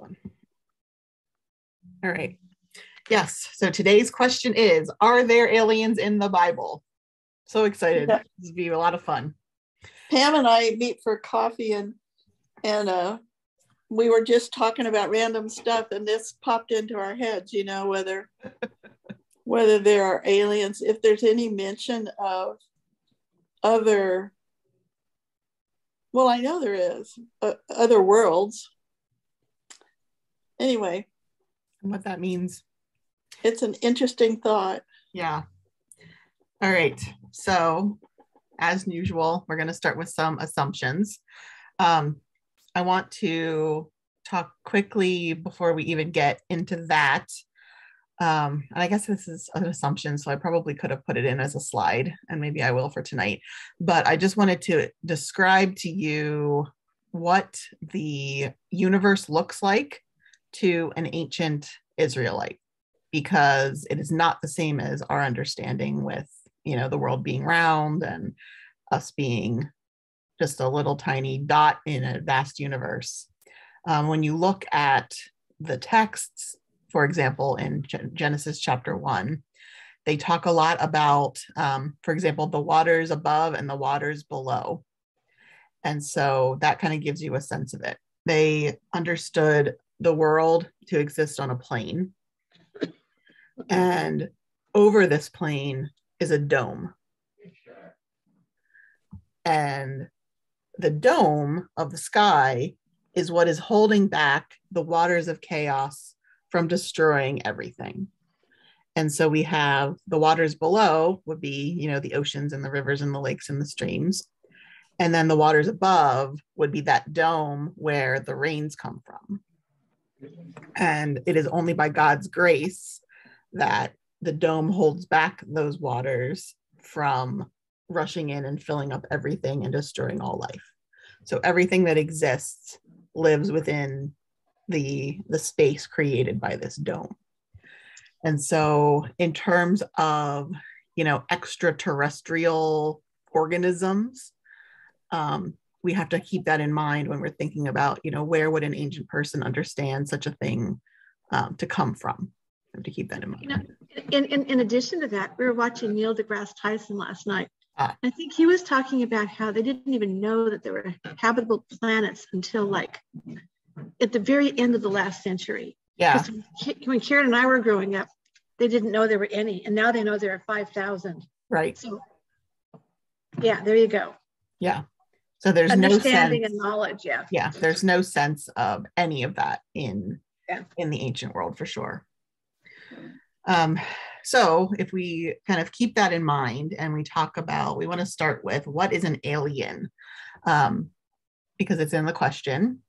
one. All right. Yes. So today's question is, are there aliens in the Bible? So excited. Yeah. This will be a lot of fun. Pam and I meet for coffee and we were just talking about random stuff, and this popped into our heads, you know, whether there are aliens, if there's any mention of other, well, I know there is, other worlds. Anyway. And what that means. It's an interesting thought. Yeah. All right. So as usual, we're going to start with some assumptions. I want to talk quickly before we even get into that. And I guess this is an assumption, so I probably could have put it in as a slide, and maybe I will for tonight. But I just wanted to describe to you what the universe looks like to an ancient Israelite, because it is not the same as our understanding with, you know, the world being round and us being just a little tiny dot in a vast universe. When you look at the texts, for example, in Genesis chapter 1, they talk a lot about, for example, the waters above and the waters below. And so that kind of gives you a sense of it. They understood the world to exist on a plane. And over this plane is a dome. And the dome of the sky is what is holding back the waters of chaos from destroying everything. And so we have the waters below would be, you know, the oceans and the rivers and the lakes and the streams. And then the waters above would be that dome where the rains come from. And it is only by God's grace that the dome holds back those waters from rushing in and filling up everything and destroying all life. So everything that exists lives within the space created by this dome. And so in terms of, you know, extraterrestrial organisms, we have to keep that in mind when we're thinking about, you know, where would an ancient person understand such a thing to come from? We have to keep that in mind. You know, in addition to that, we were watching Neil deGrasse Tyson last night. I think he was talking about how they didn't even know that there were habitable planets until like at the very end of the last century. Yeah. When Karen and I were growing up, they didn't know there were any, and now they know there are 5,000. Right. So, yeah, there you go. Yeah. So there's understanding no sense, and knowledge. Yeah. Yeah. There's no sense of any of that in the ancient world for sure. So if we kind of keep that in mind and we talk about, we want to start with what is an alien? Because it's in the question,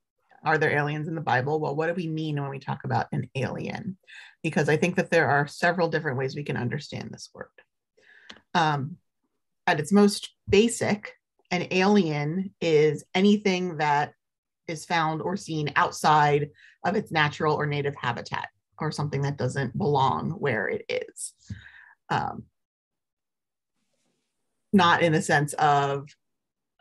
are there aliens in the Bible? Well, what do we mean when we talk about an alien? Because I think that there are several different ways we can understand this word. At its most basic, an alien is anything that is found or seen outside of its natural or native habitat, or something that doesn't belong where it is. Not in the sense of,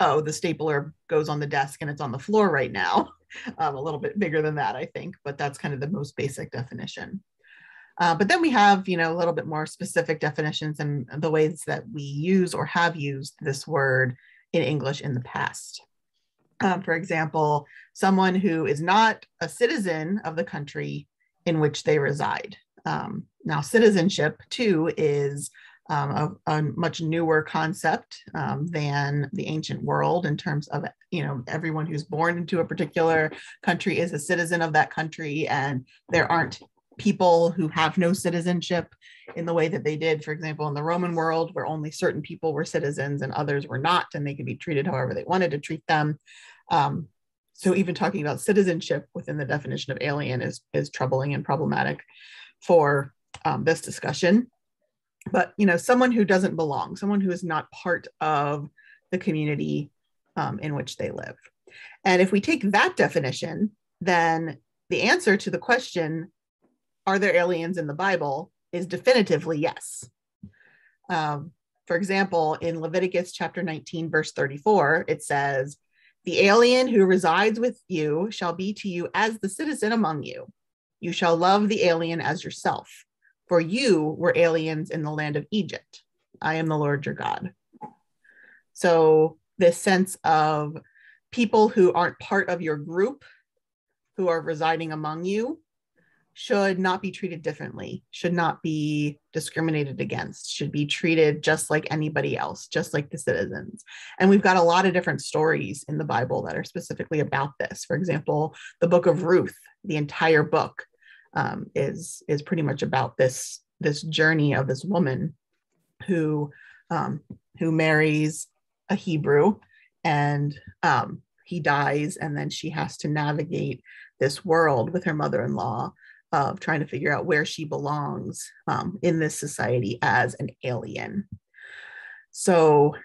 oh, the stapler goes on the desk and it's on the floor right now. A little bit bigger than that, I think, but that's kind of the most basic definition. But then we have, you know, a little bit more specific definitions and the ways that we use or have used this word in English in the past. For example, someone who is not a citizen of the country in which they reside. Now, citizenship too is a much newer concept than the ancient world in terms of, you know, everyone who's born into a particular country is a citizen of that country, and there aren't people who have no citizenship in the way that they did, for example, in the Roman world, where only certain people were citizens and others were not, and they could be treated however they wanted to treat them. So even talking about citizenship within the definition of alien is troubling and problematic for this discussion. But, you know, someone who doesn't belong, someone who is not part of the community in which they live. And if we take that definition, then the answer to the question, are there aliens in the Bible, is definitively yes. For example, in Leviticus chapter 19, verse 34, it says, The alien who resides with you shall be to you as the citizen among you. You shall love the alien as yourself, for you were aliens in the land of Egypt. I am the Lord your God. So this sense of people who aren't part of your group, who are residing among you, should not be treated differently, should not be discriminated against, should be treated just like anybody else, just like the citizens. And we've got a lot of different stories in the Bible that are specifically about this. For example, the book of Ruth, the entire book is pretty much about this journey of this woman who marries a Hebrew, and he dies, and then she has to navigate this world with her mother-in-law of trying to figure out where she belongs in this society as an alien. So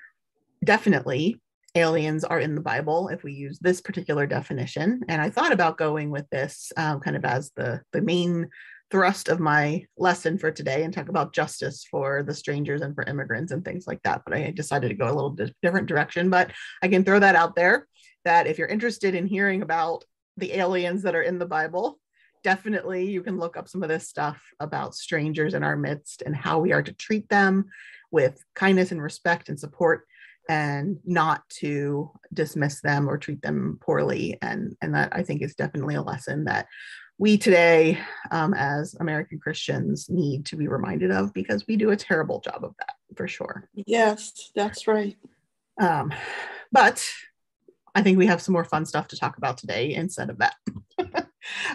definitely aliens are in the Bible if we use this particular definition. And I thought about going with this kind of as the main thrust of my lesson for today and talk about justice for the strangers and for immigrants and things like that. But I decided to go a little different direction. But I can throw that out there, that if you're interested in hearing about the aliens that are in the Bible, definitely you can look up some of this stuff about strangers in our midst and how we are to treat them with kindness and respect and support, and not to dismiss them or treat them poorly. And that, I think, is definitely a lesson that we today, as American Christians, need to be reminded of, because we do a terrible job of that, for sure. Yes, that's right. But I think we have some more fun stuff to talk about today instead of that.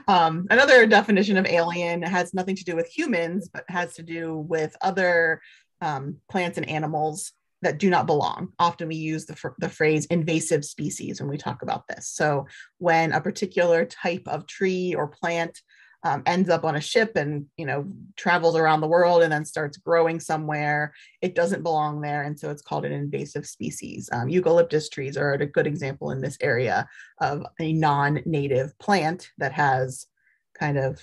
Another definition of alien has nothing to do with humans, but has to do with other plants and animals that do not belong. Often we use the phrase invasive species when we talk about this. So when a particular type of tree or plant ends up on a ship and, travels around the world and then starts growing somewhere, it doesn't belong there. And so it's called an invasive species. Eucalyptus trees are a good example in this area of a non-native plant that has kind of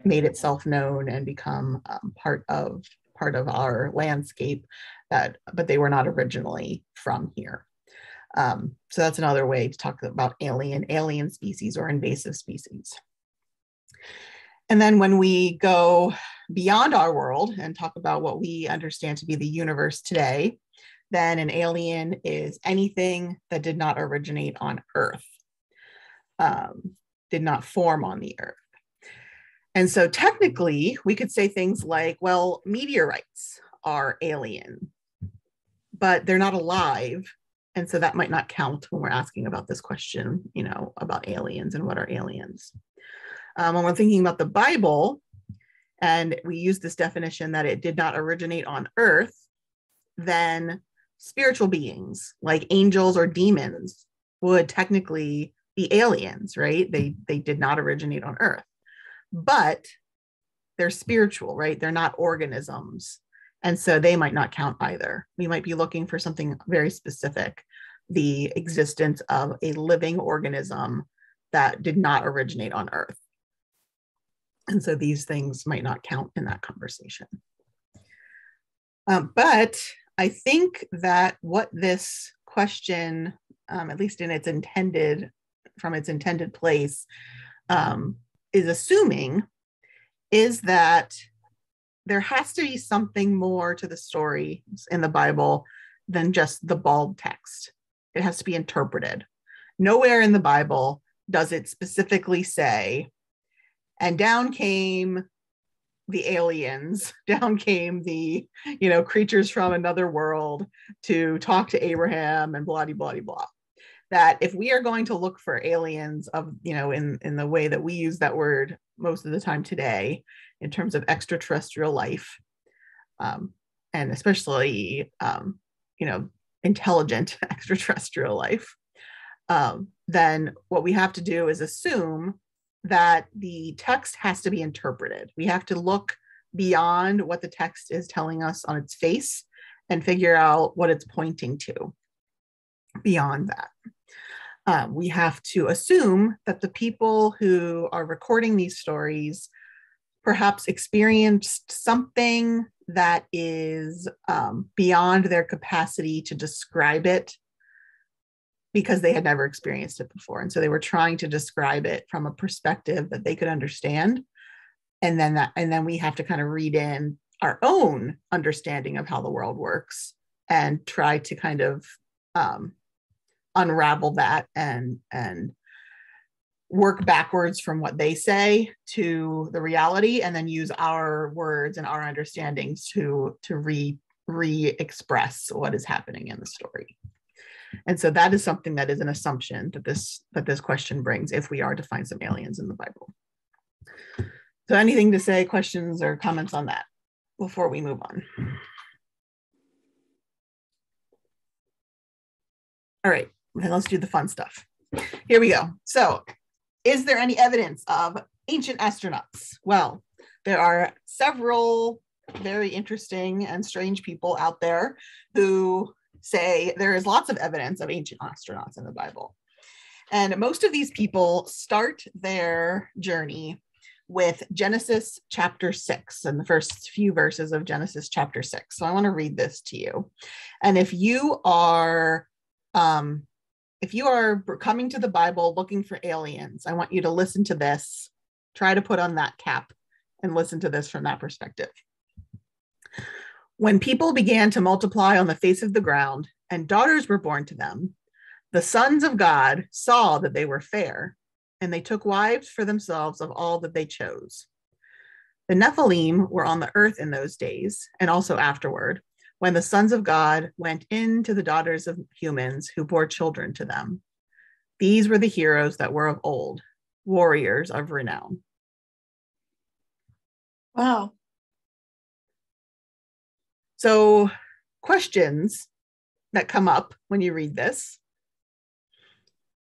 made itself known and become part of our landscape, but they were not originally from here. So that's another way to talk about alien species or invasive species. And then when we go beyond our world and talk about what we understand to be the universe today, then an alien is anything that did not originate on Earth, did not form on the Earth. And so technically, we could say things like, well, meteorites are alien, but they're not alive. And so that might not count when we're asking about this question, about aliens and what are aliens. When we're thinking about the Bible, and we use this definition that it did not originate on Earth, then spiritual beings like angels or demons would technically be aliens, right? They did not originate on Earth, but they're spiritual, right? They're not organisms. And so they might not count either. We might be looking for something very specific, the existence of a living organism that did not originate on Earth. And so these things might not count in that conversation. But I think that what this question, at least from its intended place, is assuming is that there has to be something more to the story in the Bible than just the bald text. It has to be interpreted. Nowhere in the Bible does it specifically say, and down came the aliens, down came the, creatures from another world to talk to Abraham and blah, blah, blah, blah. That if we are going to look for aliens of, in the way that we use that word most of the time today, in terms of extraterrestrial life, and especially, intelligent extraterrestrial life, then what we have to do is assume that the text has to be interpreted. We have to look beyond what the text is telling us on its face and figure out what it's pointing to beyond that. We have to assume that the people who are recording these stories perhaps experienced something that is beyond their capacity to describe it because they had never experienced it before. And so they were trying to describe it from a perspective that they could understand. And then we have to kind of read in our own understanding of how the world works and try to kind of unravel that and work backwards from what they say to the reality, and then use our words and our understandings to re-express what is happening in the story. And so that is something that is an assumption that this question brings, if we are to find some aliens in the Bible. So anything to say, questions or comments on that before we move on? All right, then let's do the fun stuff. Here we go. So, is there any evidence of ancient astronauts? Well, there are several very interesting and strange people out there who say there is lots of evidence of ancient astronauts in the Bible. And most of these people start their journey with Genesis chapter 6 and the first few verses of Genesis chapter 6. So I want to read this to you. And if you are coming to the Bible looking for aliens, I want you to listen to this, try to put on that cap and listen to this from that perspective. When people began to multiply on the face of the ground and daughters were born to them, the sons of God saw that they were fair, and they took wives for themselves of all that they chose. The Nephilim were on the earth in those days, and also afterward, when the sons of God went in to the daughters of humans who bore children to them. These were the heroes that were of old, warriors of renown. Wow. So, questions that come up when you read this.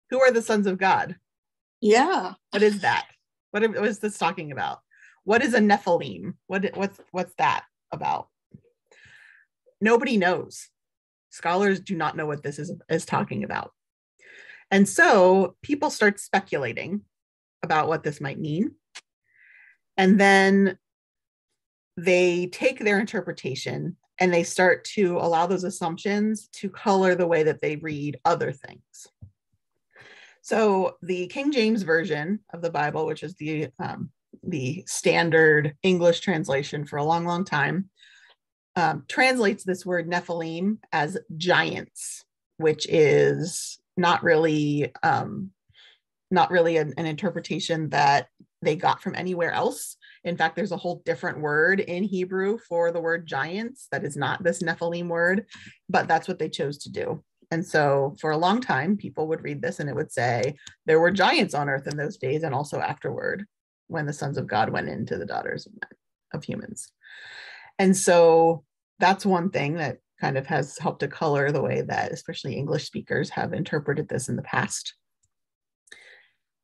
Who are the sons of God? Yeah. What is that? What is this talking about? What is a Nephilim? What's that about? Nobody knows. Scholars do not know what this is talking about. And so people start speculating about what this might mean. And then they take their interpretation and they start to allow those assumptions to color the way that they read other things. So the King James Version of the Bible, which is the standard English translation for a long, long time, translates this word Nephilim as giants, which is not really an interpretation that they got from anywhere else. In fact, there's a whole different word in Hebrew for the word giants that is not this Nephilim word, but that's what they chose to do. And so for a long time, people would read this and it would say there were giants on earth in those days and also afterward when the sons of God went into the daughters of humans. And so that's one thing that kind of has helped to color the way that especially English speakers have interpreted this in the past.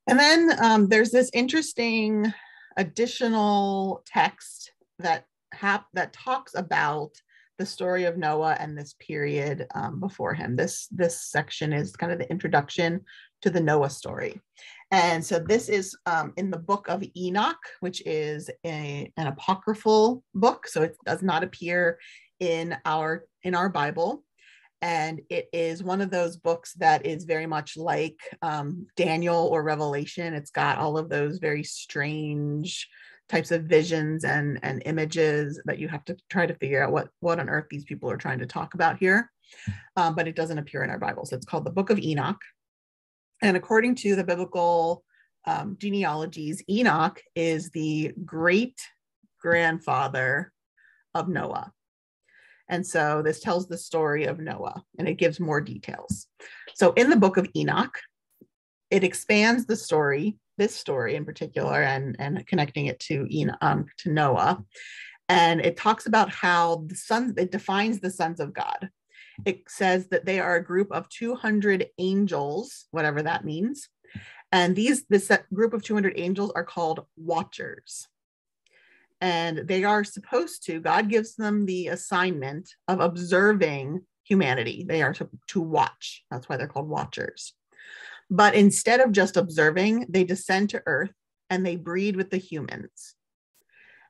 And then there's this interesting additional text that talks about the story of Noah and this period before him. This section is kind of the introduction to the Noah story. And so this is in the Book of Enoch, which is an apocryphal book. So it does not appear in our Bible. And it is one of those books that is very much like Daniel or Revelation. It's got all of those very strange types of visions and images that you have to try to figure out what on earth these people are trying to talk about here. But it doesn't appear in our Bible. So it's called the Book of Enoch. And according to the biblical genealogies, Enoch is the great grandfather of Noah. And so this tells the story of Noah and it gives more details. So in the Book of Enoch, it expands the story, this story in particular, and connecting it to Noah. And it talks about how it defines the sons of God. It says that they are a group of 200 angels, whatever that means. And this group of 200 angels are called watchers. And they are supposed to, God gives them the assignment of observing humanity. They are to watch. That's why they're called watchers. But instead of just observing, they descend to earth and they breed with the humans.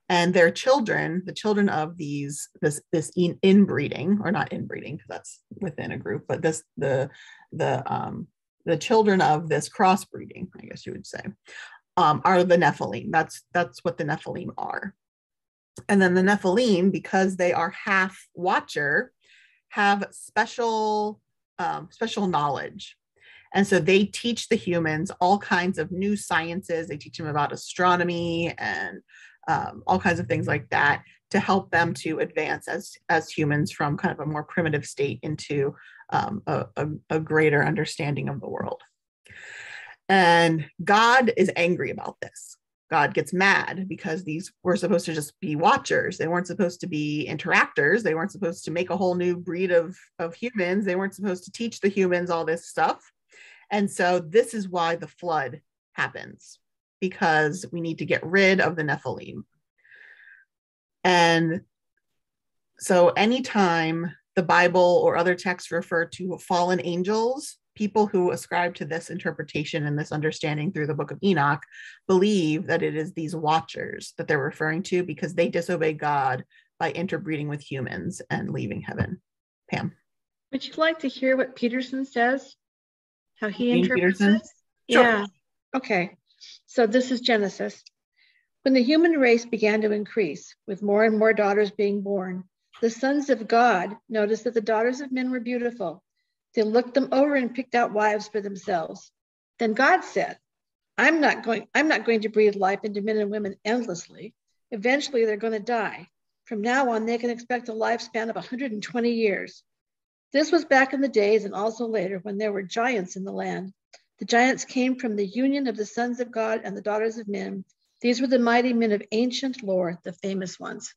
And their children, the children of this inbreeding, or not inbreeding because that's within a group, but the children of this crossbreeding, I guess you would say, are the Nephilim. That's what the Nephilim are. And then the Nephilim, because they are half watcher, have special knowledge. And so they teach the humans all kinds of new sciences. They teach them about astronomy and all kinds of things like that to help them to advance as humans from kind of a more primitive state into a greater understanding of the world. And God is angry about this. God gets mad because these were supposed to just be watchers. They weren't supposed to be interactors. They weren't supposed to make a whole new breed of humans. They weren't supposed to teach the humans all this stuff. And so this is why the flood happens, because we need to get rid of the Nephilim. And so anytime the Bible or other texts refer to fallen angels, people who ascribe to this interpretation and this understanding through the Book of Enoch believe that it is these watchers that they're referring to, because they disobey God by interbreeding with humans and leaving heaven. Pam. Would you like to hear what Peterson says? How he Dean interprets Peterson? it? Sure. Yeah. Okay. So this is Genesis. When the human race began to increase, with more and more daughters being born, the sons of God noticed that the daughters of men were beautiful. They looked them over and picked out wives for themselves. Then God said, I'm not going to breathe life into men and women endlessly. Eventually, they're going to die. From now on, they can expect a lifespan of 120 years. This was back in the days and also later when there were giants in the land. The giants came from the union of the sons of God and the daughters of men. These were the mighty men of ancient lore, the famous ones.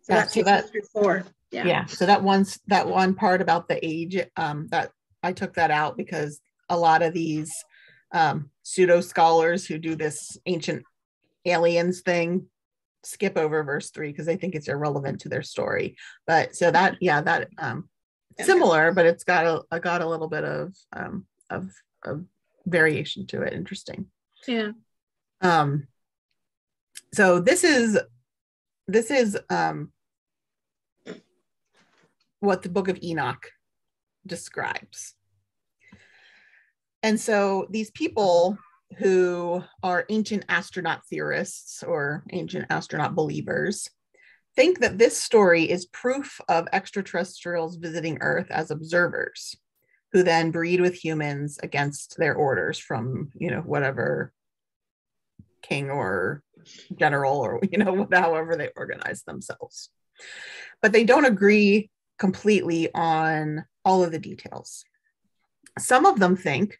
So that takes us through 4. Yeah. So that one part about the age, that I took that out because a lot of these pseudo scholars who do this ancient aliens thing skip over verse 3 because they think it's irrelevant to their story. But so that similar, but it's got a little bit of variation to it. Interesting. Yeah. So this is what the Book of Enoch describes. And so these people who are ancient astronaut theorists or ancient astronaut believers think that this story is proof of extraterrestrials visiting Earth as observers, who then breed with humans against their orders from, whatever king or general or, however they organize themselves. But they don't agree completely on all of the details. Some of them think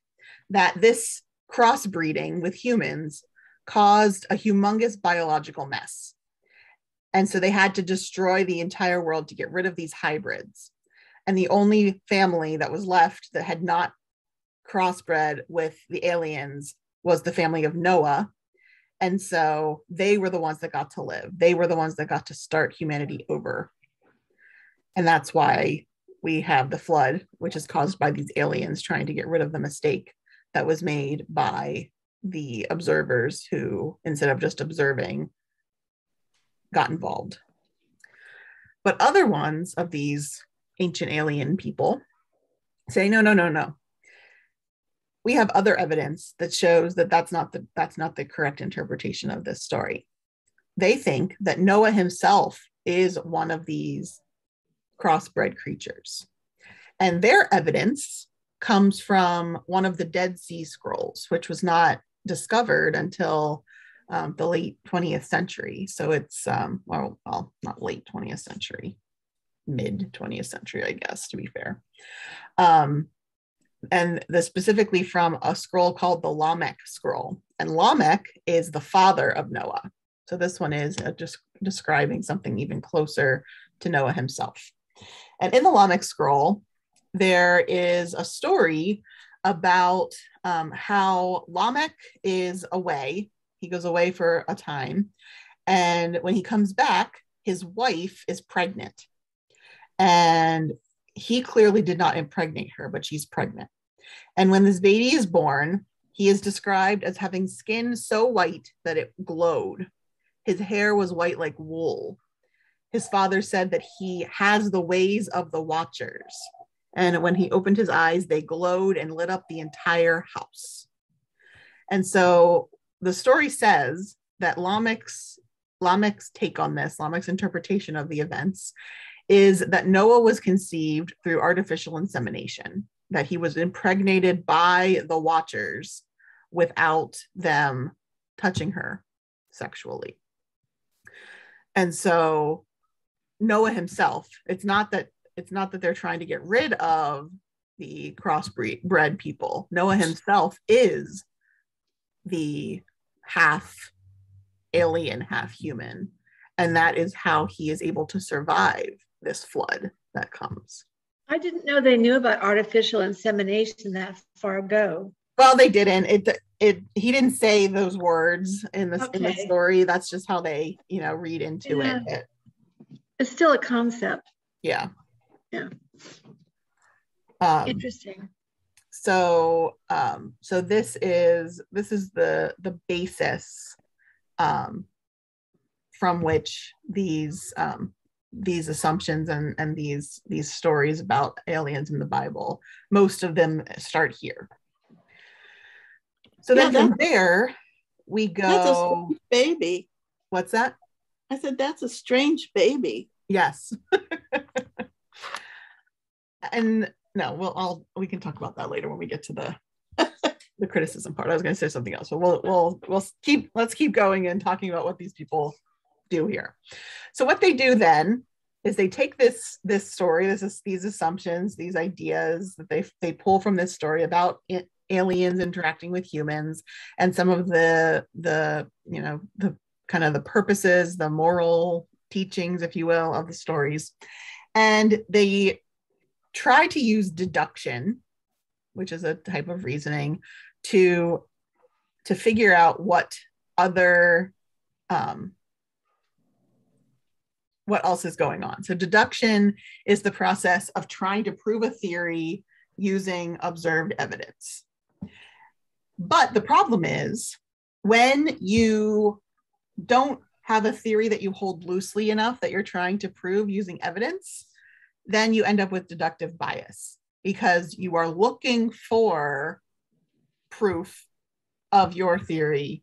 that this crossbreeding with humans caused a humongous biological mess. And so they had to destroy the entire world to get rid of these hybrids. And the only family that was left that had not crossbred with the aliens was the family of Noah. And so they were the ones that got to live. They were the ones that got to start humanity over. And that's why we have the flood, which is caused by these aliens trying to get rid of the mistake that was made by the observers who, instead of just observing, got involved. But other ones of these ancient alien people say, no. We have other evidence that shows that that's not the correct interpretation of this story. They think that Noah himself is one of these crossbred creatures. And their evidence comes from one of the Dead Sea Scrolls, which was not discovered until the late 20th century. So it's, not late 20th century, mid 20th century, I guess, to be fair. And specifically from a scroll called the Lamech scroll. And Lamech is the father of Noah. So this one is just describing something even closer to Noah himself. And in the Lamech scroll, there is a story about how Lamech is away. He goes away for a time. And when he comes back, his wife is pregnant. And he clearly did not impregnate her, but she's pregnant. And when this baby is born, he is described as having skin so white that it glowed. His hair was white like wool. His father said that he has the ways of the watchers. And when he opened his eyes, they glowed and lit up the entire house. And so the story says that Lamech's take on this, Lamech's interpretation of the events, is that Noah was conceived through artificial insemination, that he was impregnated by the watchers without them touching her sexually. And so Noah himself, it's not that they're trying to get rid of the crossbred people. Noah himself is the half alien, half human. And that is how he is able to survive this flood that comes. I didn't know they knew about artificial insemination that far ago. Well, they didn't. He didn't say those words in the story. That's just how they, read into it. It's still a concept. Yeah. Yeah. Interesting. So this is the basis from which these assumptions and these stories about aliens in the Bible, most of them start here. So then from there we go. That's a strange baby. What's that? I said that's a strange baby. Yes. And no, we can talk about that later when we get to the criticism part. I was going to say something else, but let's keep going and talking about what these people do here. So what they do then is they take this story, these assumptions, these ideas that they pull from this story about aliens interacting with humans, and some of the kind of the purposes, the moral teachings, if you will, of the stories, and they try to use deduction, which is a type of reasoning, to figure out what else is going on. So deduction is the process of trying to prove a theory using observed evidence. But the problem is when you don't have a theory that you hold loosely enough that you're trying to prove using evidence, then you end up with deductive bias because you are looking for proof of your theory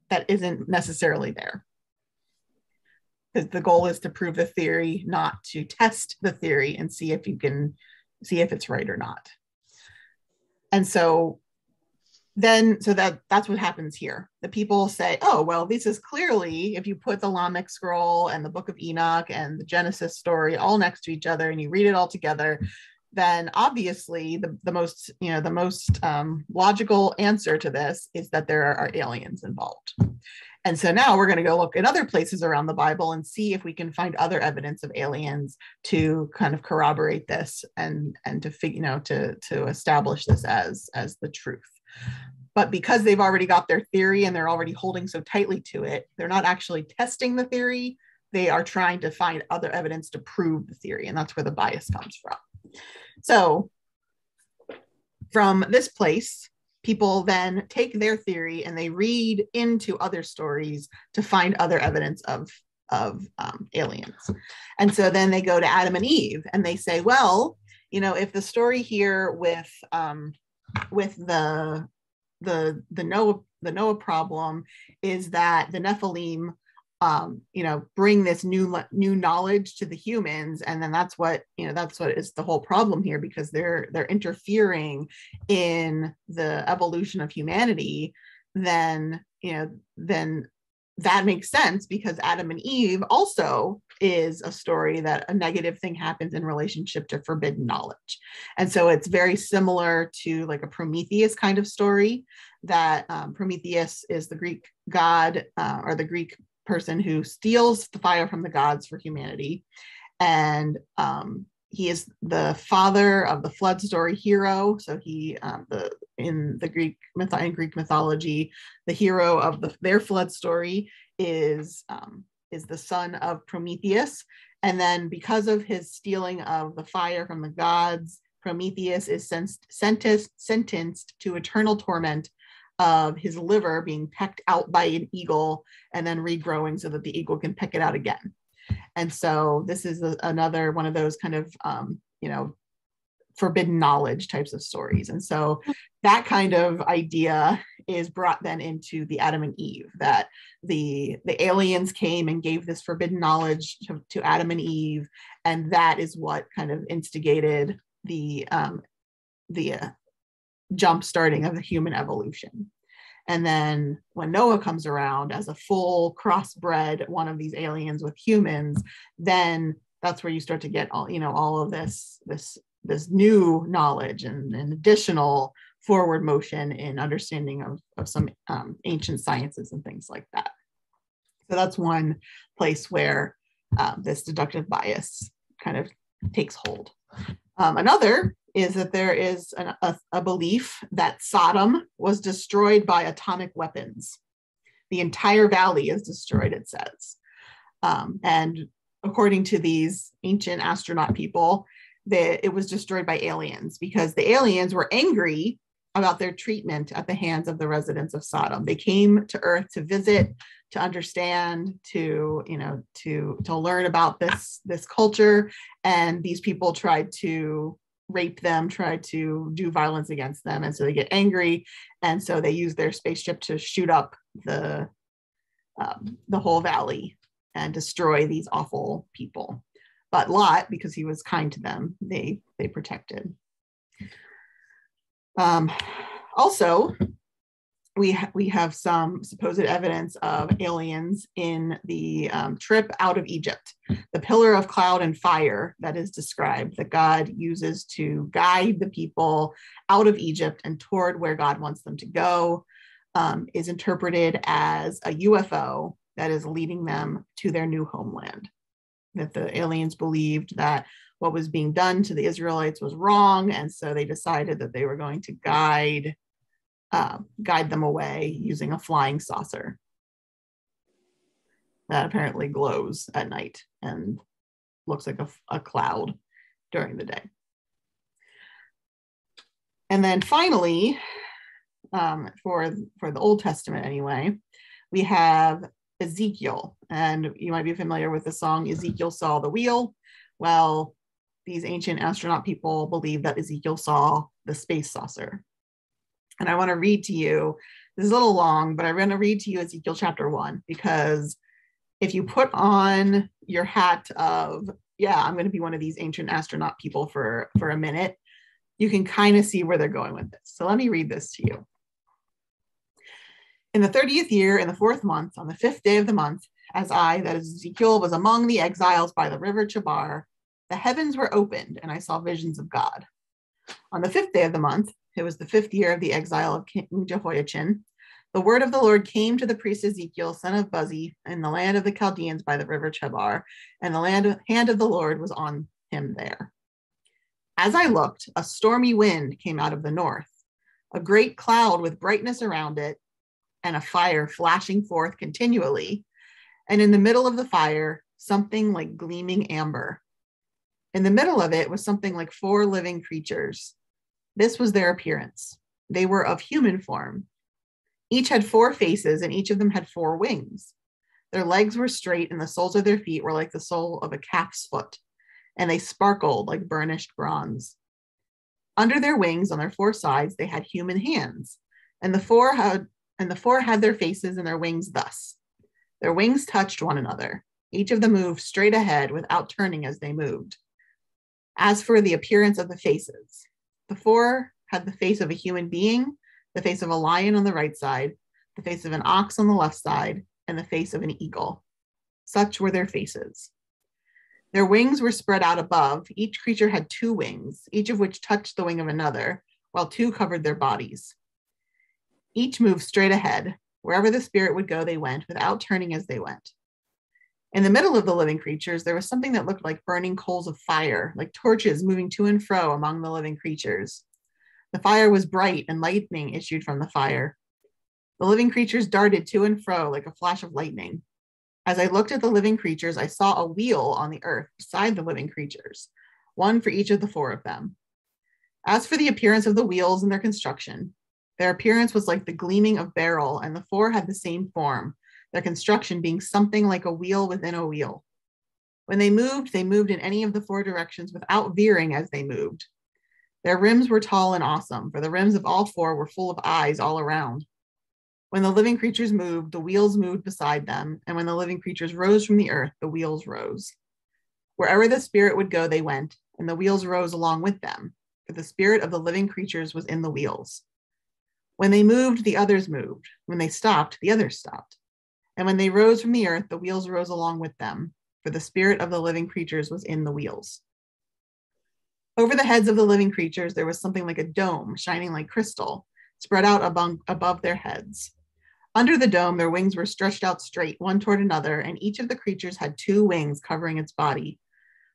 that isn't necessarily there. Because the goal is to prove the theory, not to test the theory and see if it's right or not. And so that's what happens here. The people say, oh, well, this is clearly, if you put the Lamech scroll and the Book of Enoch and the Genesis story all next to each other and you read it all together, then obviously the most logical answer to this is that there are aliens involved. And so now we're going to go look at other places around the Bible and see if we can find other evidence of aliens to kind of corroborate this and to establish this as the truth. But because they've already got their theory and they're already holding so tightly to it, they're not actually testing the theory. They are trying to find other evidence to prove the theory. And that's where the bias comes from. So from this place, people then take their theory and they read into other stories to find other evidence of aliens. And so then they go to Adam and Eve and they say, well, if the story here with the Noah problem is that the Nephilim bring this new knowledge to the humans, and then that's what is the whole problem here, because they're interfering in the evolution of humanity. Then that makes sense, because Adam and Eve also is a story that a negative thing happens in relationship to forbidden knowledge. And so it's very similar to like a Prometheus kind of story, that Prometheus is the Greek god or the Greek person who steals the fire from the gods for humanity. And he is the father of the flood story hero. So he, in Greek mythology, the hero of their flood story is the son of Prometheus. And then because of his stealing of the fire from the gods, Prometheus is sentenced to eternal torment of his liver being pecked out by an eagle and then regrowing so that the eagle can peck it out again. And so this is another one of those kind of, forbidden knowledge types of stories. And so that kind of idea is brought then into the Adam and Eve, that the aliens came and gave this forbidden knowledge to Adam and Eve. And that is what kind of instigated the jump starting of the human evolution. And then when Noah comes around as a full crossbred one of these aliens with humans, then that's where you start to get all of this new knowledge and additional forward motion in understanding of some ancient sciences and things like that. So that's one place where this deductive bias kind of takes hold. Another is that there is a belief that Sodom was destroyed by atomic weapons. The entire valley is destroyed, it says. And according to these ancient astronaut people, that it was destroyed by aliens because the aliens were angry about their treatment at the hands of the residents of Sodom. They came to Earth to visit, to understand, to learn about this culture, and these people tried to rape them, tried to do violence against them, and so they get angry, and so they use their spaceship to shoot up the whole valley and destroy these awful people. But Lot, because he was kind to them, they protected. Also, we have some supposed evidence of aliens in the trip out of Egypt. The pillar of cloud and fire that is described, that God uses to guide the people out of Egypt and toward where God wants them to go, is interpreted as a UFO that is leading them to their new homeland. That the aliens believed that what was being done to the Israelites was wrong, and so they decided that they were going to guide them away using a flying saucer that apparently glows at night and looks like a cloud during the day. And then finally, for the Old Testament anyway, we have Ezekiel, and you might be familiar with the song Ezekiel Saw the Wheel. Well, these ancient astronaut people believe that Ezekiel saw the space saucer. And I want to read to you, this is a little long, but I'm going to read to you Ezekiel chapter 1, because if you put on your hat of, I'm going to be one of these ancient astronaut people for a minute, you can kind of see where they're going with this. So let me read this to you. In the 30th year, in the 4th month, on the 5th day of the month, as I, that is Ezekiel, was among the exiles by the river Chebar, the heavens were opened, and I saw visions of God. On the 5th day of the month, it was the 5th year of the exile of King Jehoiachin, the word of the Lord came to the priest Ezekiel, son of Buzi, in the land of the Chaldeans by the river Chebar, and the hand of the Lord was on him there. As I looked, a stormy wind came out of the north, a great cloud with brightness around it, and a fire flashing forth continually, and in the middle of the fire, something like gleaming amber. In the middle of it was something like 4 living creatures. This was their appearance. They were of human form. Each had 4 faces, and each of them had 4 wings. Their legs were straight, and the soles of their feet were like the sole of a calf's foot, and they sparkled like burnished bronze. Under their wings, on their 4 sides, they had human hands, and the 4 had their faces and their wings thus. Their wings touched one another. Each of them moved straight ahead without turning as they moved. As for the appearance of the faces, the 4 had the face of a human being, the face of a lion on the right side, the face of an ox on the left side, and the face of an eagle. Such were their faces. Their wings were spread out above. Each creature had 2 wings, each of which touched the wing of another, while 2 covered their bodies. Each moved straight ahead. Wherever the spirit would go, they went, without turning as they went. In the middle of the living creatures, there was something that looked like burning coals of fire, like torches moving to and fro among the living creatures. The fire was bright, and lightning issued from the fire. The living creatures darted to and fro like a flash of lightning. As I looked at the living creatures, I saw a wheel on the earth beside the living creatures, one for each of the 4 of them. As for the appearance of the wheels and their construction, Their appearance was like the gleaming of beryl, and the four had the same form, their construction being something like a wheel within a wheel. When they moved in any of the four directions without veering as they moved. Their rims were tall and awesome, for the rims of all four were full of eyes all around. When the living creatures moved, the wheels moved beside them, and when the living creatures rose from the earth, the wheels rose. Wherever the spirit would go, they went, and the wheels rose along with them, for the spirit of the living creatures was in the wheels. When they moved, the others moved. When they stopped, the others stopped. And when they rose from the earth, the wheels rose along with them, for the spirit of the living creatures was in the wheels. Over the heads of the living creatures, there was something like a dome, shining like crystal, spread out above their heads. Under the dome, their wings were stretched out straight, one toward another, and each of the creatures had two wings covering its body.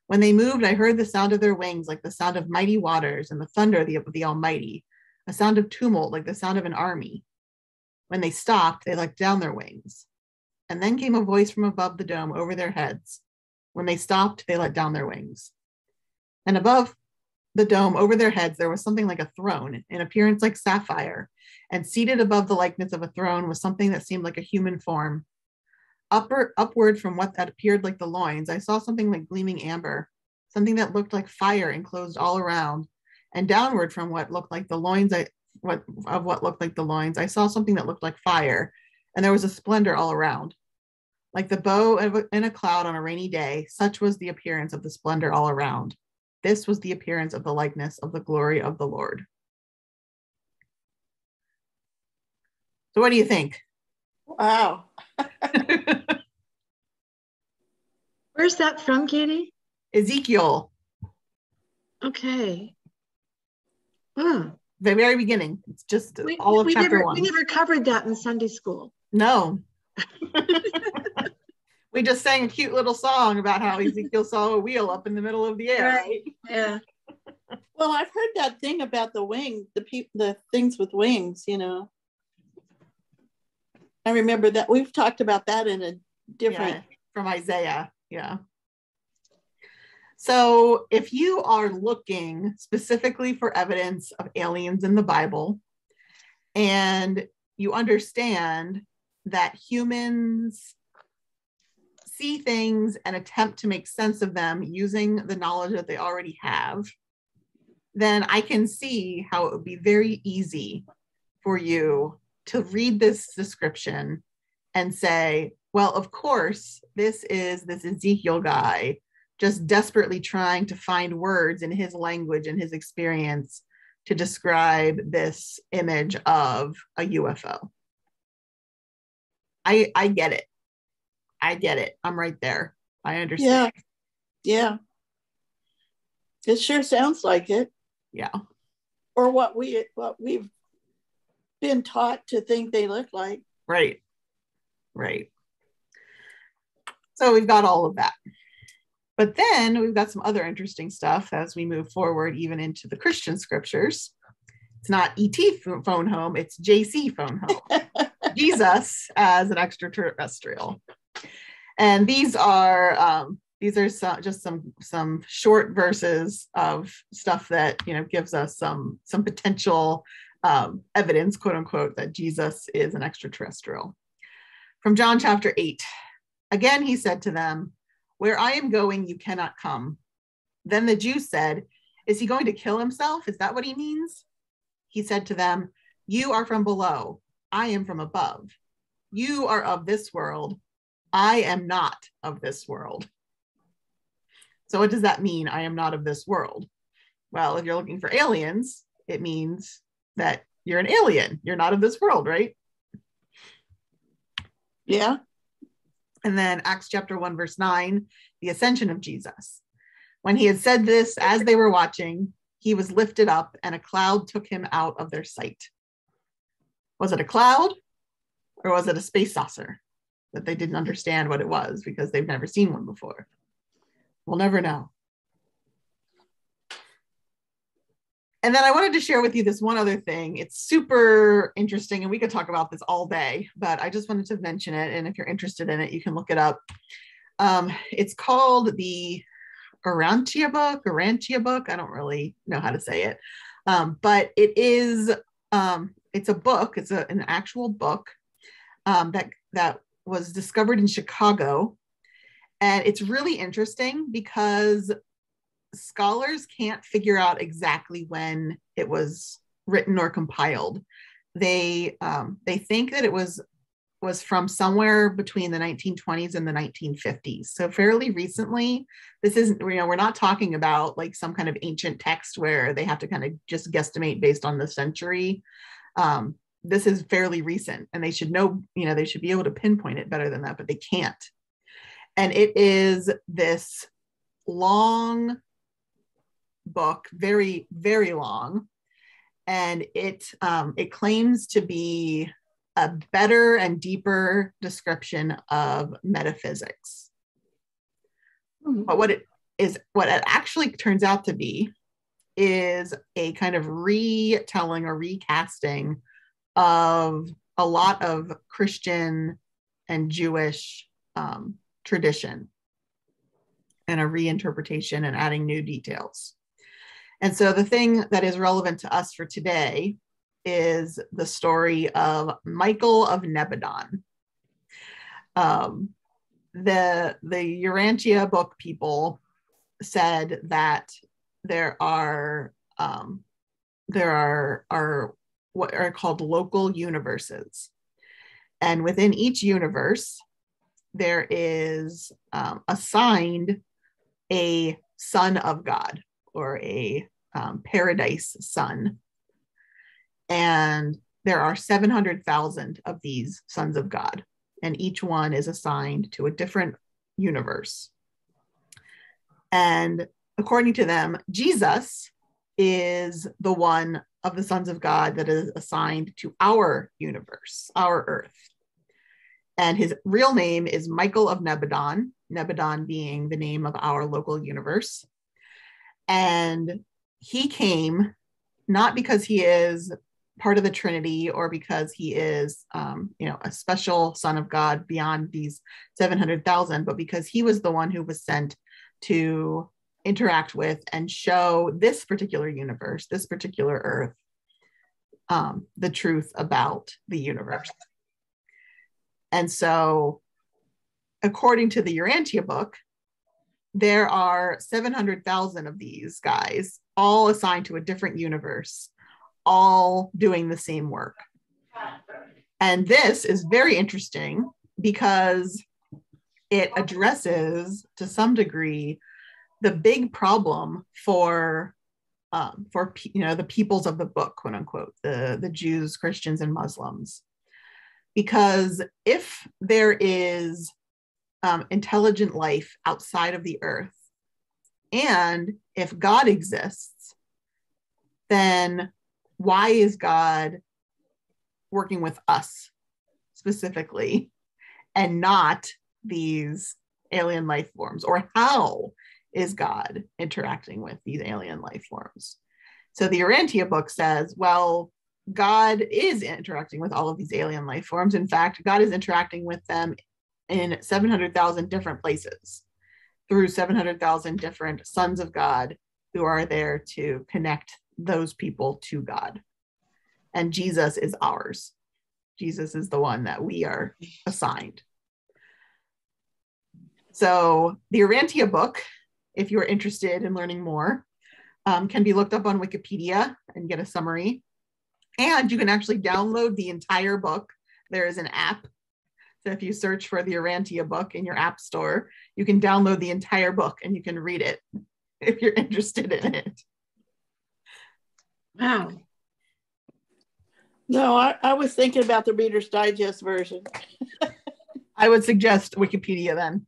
When they moved, I heard the sound of their wings like the sound of mighty waters and the thunder of the Almighty, a sound of tumult like the sound of an army. When they stopped, they let down their wings. And then came a voice from above the dome over their heads. When they stopped, they let down their wings. And above the dome over their heads, there was something like a throne, in appearance like sapphire, and seated above the likeness of a throne was something that seemed like a human form. Upward from what that appeared like the loins, I saw something like gleaming amber, something that looked like fire enclosed all around, and downward from what looked like the loins, I saw something that looked like fire, and there was a splendor all around. Like the bow in a cloud on a rainy day, such was the appearance of the splendor all around. This was the appearance of the likeness of the glory of the Lord. So what do you think? Wow. Where's that from, Katie? Ezekiel. Okay. Hmm. The very beginning. It's just all of chapter 1. We never covered that in Sunday school. No. We just sang a cute little song about how Ezekiel saw a wheel up in the middle of the air, right? Yeah. Well, I've heard that thing about the wing, the things with wings, you know. I remember that we've talked about that in a different from Isaiah. Yeah. So if you are looking specifically for evidence of aliens in the Bible, and you understand that humans see things and attempt to make sense of them using the knowledge that they already have, then I can see how it would be very easy for you to read this description and say, well, of course, this is this Ezekiel guy just desperately trying to find words in his language and his experience to describe this image of a UFO. I get it. I get it. I'm right there. I understand. Yeah. It sure sounds like it. Yeah. Or what we've been taught to think they look like. Right. So we've got all of that. But then we've got some other interesting stuff as we move forward, even into the Christian scriptures. It's not ET phone home, it's JC phone home. Jesus as an extraterrestrial. And these are some short verses of stuff that, you know, gives us some potential evidence, quote unquote, that Jesus is an extraterrestrial. From John chapter 8. Again, he said to them, "Where I am going, you cannot come." Then the Jews said, "Is he going to kill himself? Is that what he means?" He said to them, "You are from below. I am from above. You are of this world. I am not of this world." So what does that mean? I am not of this world. Well, if you're looking for aliens, it means that you're an alien. You're not of this world, right? Yeah. And then Acts chapter 1, verse 9, the ascension of Jesus. When he had said this, as they were watching, he was lifted up and a cloud took him out of their sight. Was it a cloud or was it a space saucer that they didn't understand what it was because they've never seen one before? We'll never know. And then I wanted to share with you this one other thing. It's super interesting, and we could talk about this all day, but I just wanted to mention it. And if you're interested in it, you can look it up. It's called the Arava Book. I don't really know how to say it, but it is it's a book. It's an actual book that was discovered in Chicago. And it's really interesting because scholars can't figure out exactly when it was written or compiled. They think that it was from somewhere between the 1920s and the 1950s. So fairly recently. This isn't, we're not talking about like some kind of ancient text where they have to kind of just guesstimate based on the century. This is fairly recent, and they should know, they should be able to pinpoint it better than that, but they can't. And it is this long book, very, very long. And it claims to be a better and deeper description of metaphysics. But what it actually turns out to be is a kind of retelling or recasting of a lot of Christian and Jewish tradition, and a reinterpretation and adding new details. And so the thing that is relevant to us for today is the story of Michael of Nebadon. The Urantia book people said that there are what are called local universes, and within each universe there is assigned a son of God, or a paradise son. And there are 700,000 of these sons of God, and each one is assigned to a different universe. And according to them, Jesus is the one of the sons of God that is assigned to our universe, our earth. And his real name is Michael of Nebadon, Nebadon being the name of our local universe. And he came not because he is part of the Trinity, or because he is, a special son of God beyond these 700,000, but because he was the one who was sent to interact with and show this particular universe, this particular earth, the truth about the universe. And so, according to the Urantia book, there are 700,000 of these guys, all assigned to a different universe, all doing the same work. And this is very interesting because it addresses, to some degree, the big problem for the peoples of the book, quote unquote, the Jews, Christians, and Muslims. Because if there is intelligent life outside of the earth, and if God exists, then why is God working with us specifically and not these alien life forms? Or how is God interacting with these alien life forms? So the Urantia book says, well, God is interacting with all of these alien life forms. In fact, God is interacting with them in 700,000 different places through 700,000 different sons of God who are there to connect those people to God. And Jesus is ours. Jesus is the one that we are assigned. So the Urantia book, if you're interested in learning more, can be looked up on Wikipedia and get a summary. And you can actually download the entire book. There is an app. So if you search for the Urantia book in your app store, you can download the entire book and you can read it if you're interested in it. Wow. No, I was thinking about the Reader's Digest version. I would suggest Wikipedia then.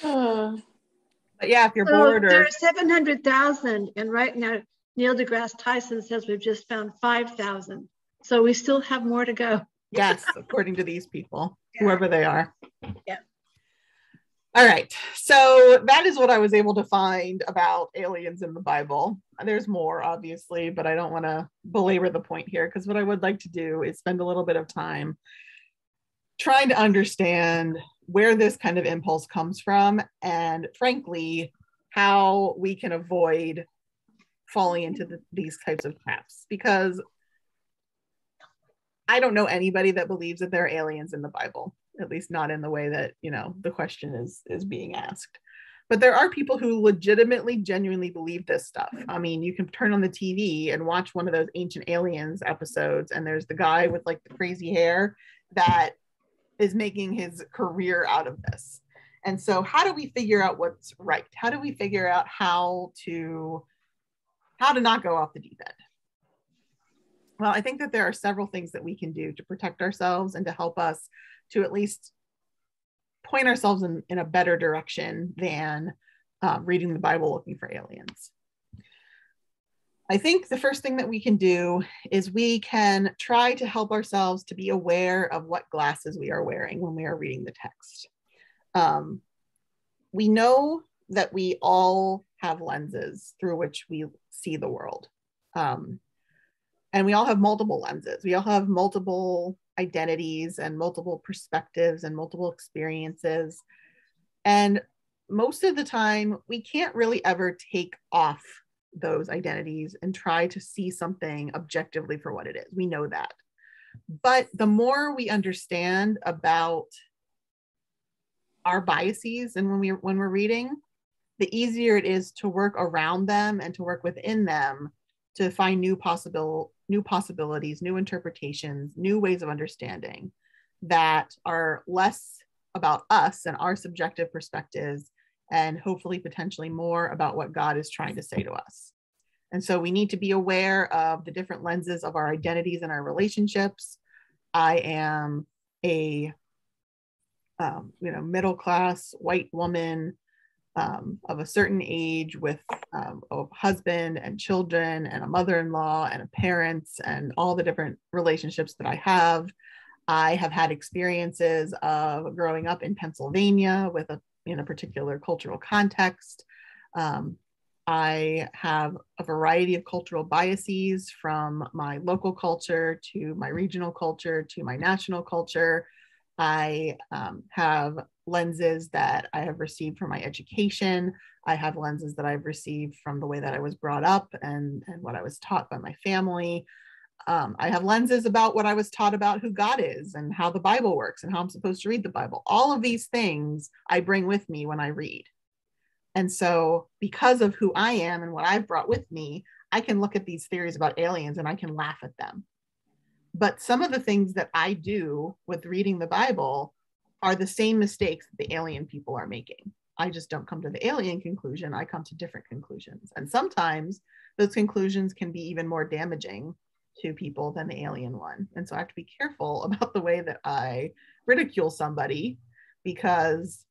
But yeah, if you're bored, or there are 700,000, and right now Neil deGrasse Tyson says we've just found 5,000. So we still have more to go. Yes, according to these people, whoever they are. Yeah. All right. So that is what I was able to find about aliens in the Bible. There's more, obviously, but I don't want to belabor the point here, because what I would like to do is spend a little bit of time trying to understand where this kind of impulse comes from, and frankly, how we can avoid falling into these types of traps, because I don't know anybody that believes that there are aliens in the Bible, at least not in the way that, you know, the question is being asked. But there are people who legitimately, genuinely believe this stuff. I mean, you can turn on the TV and watch one of those Ancient Aliens episodes, and there's the guy with like the crazy hair that is making his career out of this. And so how do we figure out what's right? How do we figure out how to not go off the deep end? Well, I think that there are several things that we can do to protect ourselves and to help us to at least point ourselves in a better direction than reading the Bible looking for aliens. I think the first thing that we can do is we can try to help ourselves to be aware of what glasses we are wearing when we are reading the text. We know that we all have lenses through which we see the world. And we all have multiple lenses. We all have multiple identities and multiple perspectives and multiple experiences. And most of the time, we can't really ever take off those identities and try to see something objectively for what it is. We know that. But the more we understand about our biases and when we're reading, the easier it is to work around them and to work within them to find new possibilities, new interpretations, new ways of understanding that are less about us and our subjective perspectives, and hopefully potentially more about what God is trying to say to us. And so we need to be aware of the different lenses of our identities and our relationships. I am a middle-class white woman of a certain age with a husband and children and a mother-in-law and a parents and all the different relationships that I have. I have had experiences of growing up in Pennsylvania in a particular cultural context. I have a variety of cultural biases, from my local culture to my regional culture to my national culture. I have lenses that I have received from my education. I have lenses that I've received from the way that I was brought up and what I was taught by my family. I have lenses about what I was taught about who God is and how the Bible works and how I'm supposed to read the Bible. All of these things I bring with me when I read. And so because of who I am and what I've brought with me, I can look at these theories about aliens and I can laugh at them. But some of the things that I do with reading the Bible are the same mistakes that the alien people are making. I just don't come to the alien conclusion. I come to different conclusions. And sometimes those conclusions can be even more damaging to people than the alien one. And so I have to be careful about the way that I ridicule somebody, because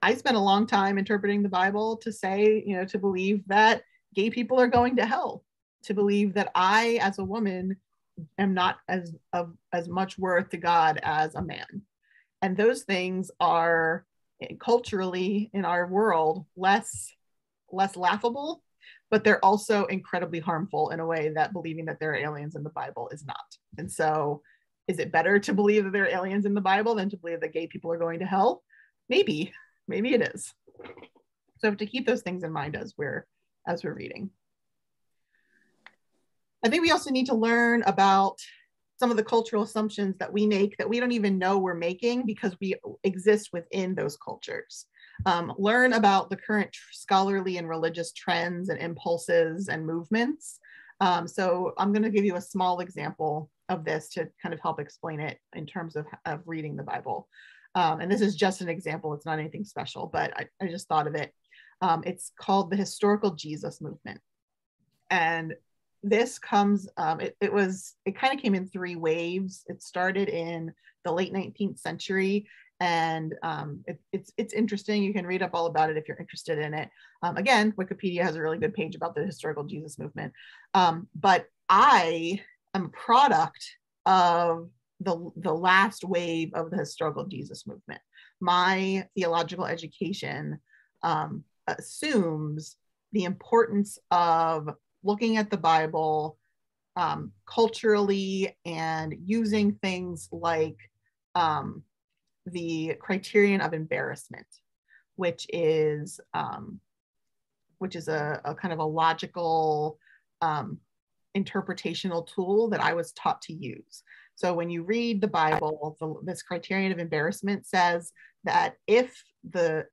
I spent a long time interpreting the Bible to say, to believe that gay people are going to hell, to believe that I, as a woman, am not as much worth to God as a man. And those things are culturally in our world less laughable, but they're also incredibly harmful in a way that believing that there are aliens in the Bible is not. And so is it better to believe that there are aliens in the Bible than to believe that gay people are going to hell? Maybe it is. So to keep those things in mind as we're reading. I think we also need to learn about some of the cultural assumptions that we make that we don't even know we're making because we exist within those cultures. Learn about the current scholarly and religious trends and impulses and movements. So I'm going to give you a small example of this to kind of help explain it in terms of reading the Bible. And this is just an example. It's not anything special, but I just thought of it. It's called the Historical Jesus Movement. And this comes, it kind of came in three waves. It started in the late 19th century. And it's interesting. You can read up all about it if you're interested in it. Again, Wikipedia has a really good page about the Historical Jesus Movement. But I am a product of the last wave of the Historical Jesus Movement. My theological education assumes the importance of looking at the Bible culturally and using things like the criterion of embarrassment, which is a kind of a logical interpretational tool that I was taught to use. So when you read the Bible, this criterion of embarrassment says that if the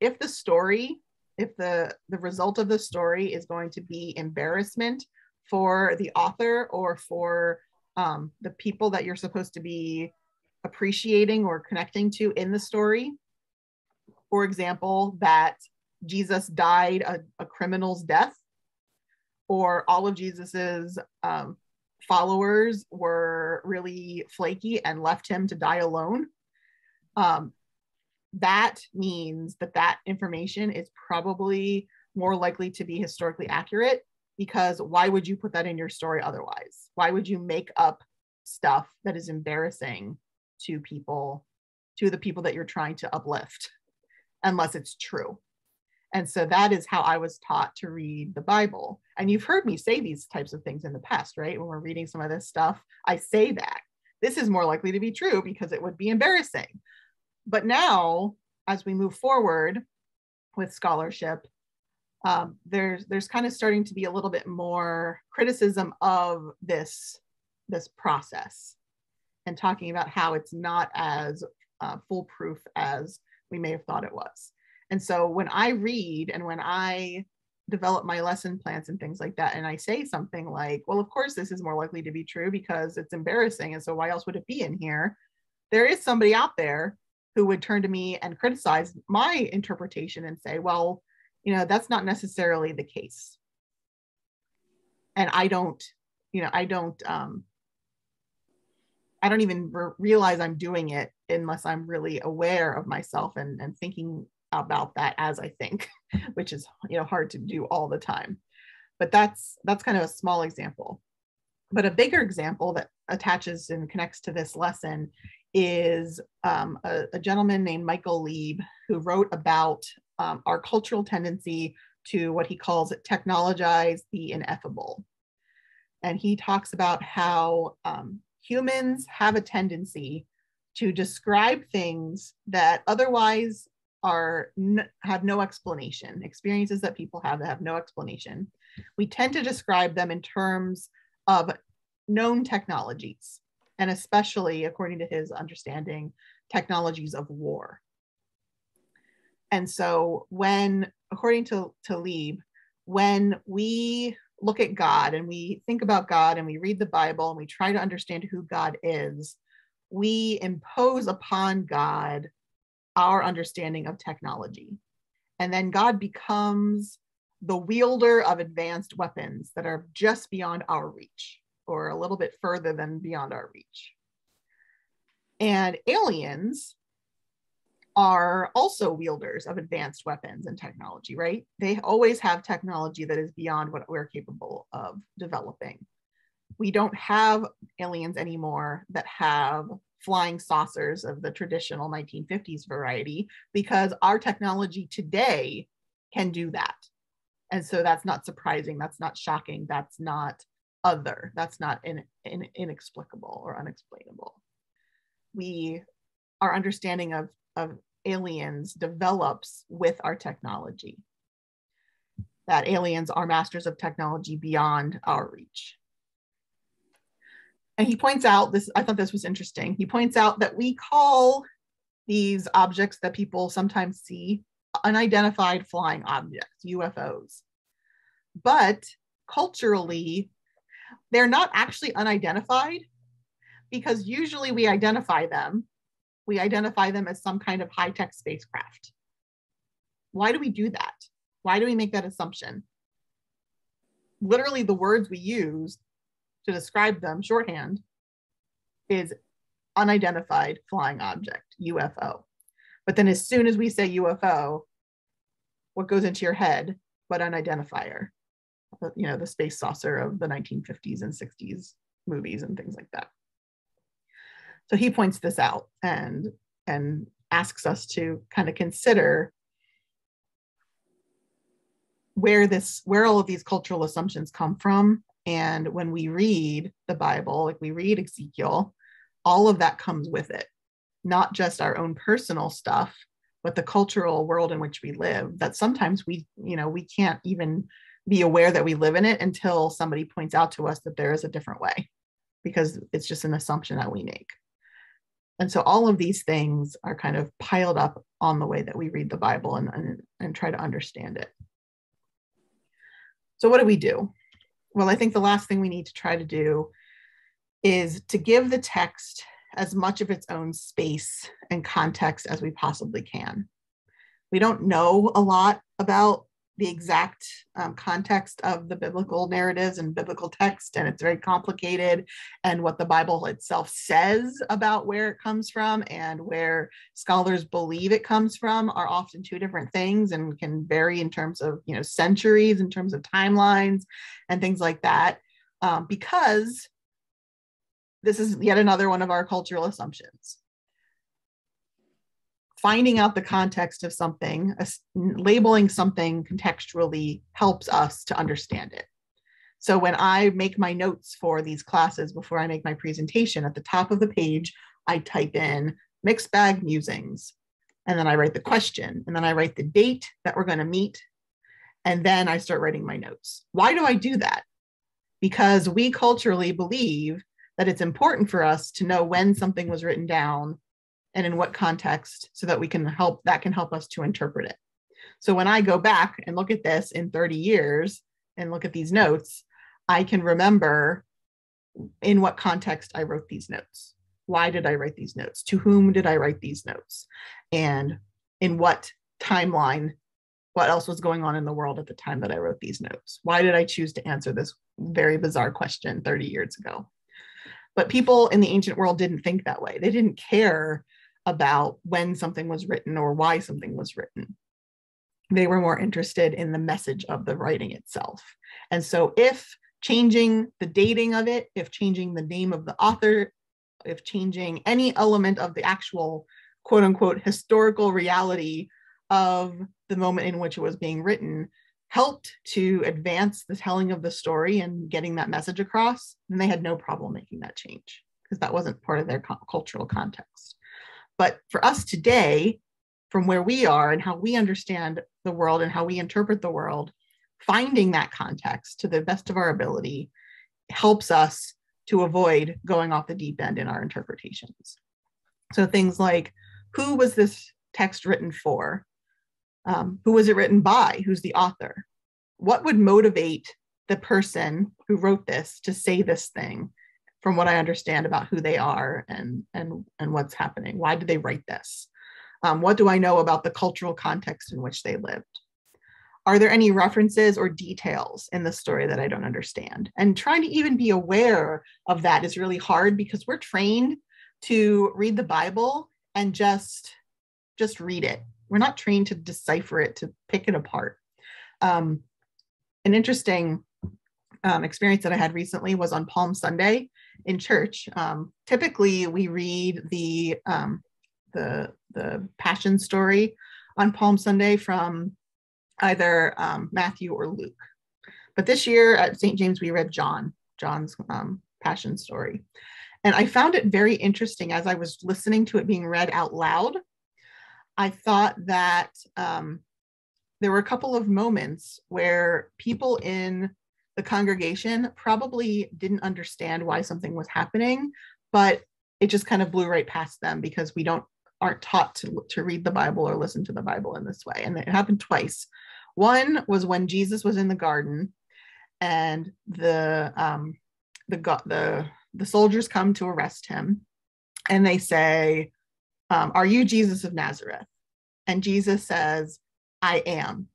result of the story is going to be embarrassment for the author or for the people that you're supposed to be appreciating or connecting to in the story, for example, that Jesus died a criminal's death, or all of Jesus's followers were really flaky and left him to die alone, that means that information is probably more likely to be historically accurate, because why would you put that in your story otherwise? Why would you make up stuff that is embarrassing to the people that you're trying to uplift, unless it's true? And so that is how I was taught to read the Bible. And you've heard me say these types of things in the past, right? When we're reading some of this stuff, I say that this is more likely to be true because it would be embarrassing. But now, as we move forward with scholarship, there's kind of starting to be a little bit more criticism of this process, and talking about how it's not as foolproof as we may have thought it was. And so when I read and when I develop my lesson plans and things like that, and I say something like, well, of course, this is more likely to be true because it's embarrassing, and so why else would it be in here? There is somebody out there who would turn to me and criticize my interpretation and say, well, that's not necessarily the case. And I don't even realize I'm doing it unless I'm really aware of myself and thinking about that as I think, which is hard to do all the time. But that's kind of a small example. But a bigger example that attaches and connects to this lesson is a gentleman named Michael Lieb, who wrote about our cultural tendency to what he calls technologize the ineffable. And he talks about how humans have a tendency to describe things that otherwise have no explanation, experiences that people have that have no explanation. We tend to describe them in terms of known technologies, and especially, according to his understanding, technologies of war. And so according to Lieb, when we look at God and we think about God and we read the Bible and we try to understand who God is, we impose upon God our understanding of technology. And then God becomes the wielder of advanced weapons that are just beyond our reach, or a little bit further than beyond our reach. And aliens are also wielders of advanced weapons and technology, right? They always have technology that is beyond what we're capable of developing. We don't have aliens anymore that have flying saucers of the traditional 1950s variety, because our technology today can do that. And so that's not surprising, that's not shocking, that's not other, that's not inexplicable or unexplainable. Our understanding of aliens develops with our technology, that aliens are masters of technology beyond our reach. And he points out this, I thought this was interesting. He points out that we call these objects that people sometimes see unidentified flying objects, UFOs. But culturally, they're not actually unidentified, because usually we identify them as some kind of high-tech spacecraft. Why do we do that? Why do we make that assumption? Literally, the words we use to describe them, shorthand, is unidentified flying object, UFO. But then as soon as we say UFO, what goes into your head but unidentifier? The space saucer of the 1950s and 60s movies and things like that. So he points this out and asks us to kind of consider where all of these cultural assumptions come from. And when we read the Bible, like we read Ezekiel, all of that comes with it, not just our own personal stuff, but the cultural world in which we live, that sometimes we can't even be aware that we live in it until somebody points out to us that there is a different way, because it's just an assumption that we make. And so all of these things are kind of piled up on the way that we read the Bible and try to understand it. So what do we do? Well, I think the last thing we need to try to do is to give the text as much of its own space and context as we possibly can. We don't know a lot about the exact context of the biblical narratives and biblical text, and it's very complicated. And what the Bible itself says about where it comes from and where scholars believe it comes from are often two different things and can vary in terms of, centuries, in terms of timelines and things like that, because this is yet another one of our cultural assumptions. Finding out the context of something, labeling something contextually helps us to understand it. So when I make my notes for these classes before I make my presentation, at the top of the page, I type in mixed bag musings, and then I write the question, and then I write the date that we're going to meet, and then I start writing my notes. Why do I do that? Because we culturally believe that it's important for us to know when something was written down and in what context, so that that can help us to interpret it. So when I go back and look at this in 30 years and look at these notes, I can remember in what context I wrote these notes. Why did I write these notes? To whom did I write these notes? And in what timeline, what else was going on in the world at the time that I wrote these notes? Why did I choose to answer this very bizarre question 30 years ago? But people in the ancient world didn't think that way. They didn't care about when something was written or why something was written. They were more interested in the message of the writing itself. And so if changing the dating of it, if changing the name of the author, if changing any element of the actual quote unquote historical reality of the moment in which it was being written helped to advance the telling of the story and getting that message across, then they had no problem making that change, because that wasn't part of their cultural context. But for us today, from where we are and how we understand the world and how we interpret the world, finding that context to the best of our ability helps us to avoid going off the deep end in our interpretations. So things like, who was this text written for? Who was it written by? Who's the author? What would motivate the person who wrote this to say this thing, from what I understand about who they are and what's happening? Why did they write this? What do I know about the cultural context in which they lived? Are there any references or details in the story that I don't understand? And trying to even be aware of that is really hard, because we're trained to read the Bible and just read it. We're not trained to decipher it, to pick it apart. An interesting experience that I had recently was on Palm Sunday in church. Typically, we read the Passion story on Palm Sunday from either Matthew or Luke. But this year at St. James, we read John's Passion story. And I found it very interesting as I was listening to it being read out loud. I thought that there were a couple of moments where people in the congregation probably didn't understand why something was happening, but it just kind of blew right past them, because we aren't taught to read the Bible or listen to the Bible in this way. And it happened twice. One was when Jesus was in the garden, and the soldiers come to arrest him, and they say, "Are you Jesus of Nazareth?" And Jesus says, "I am."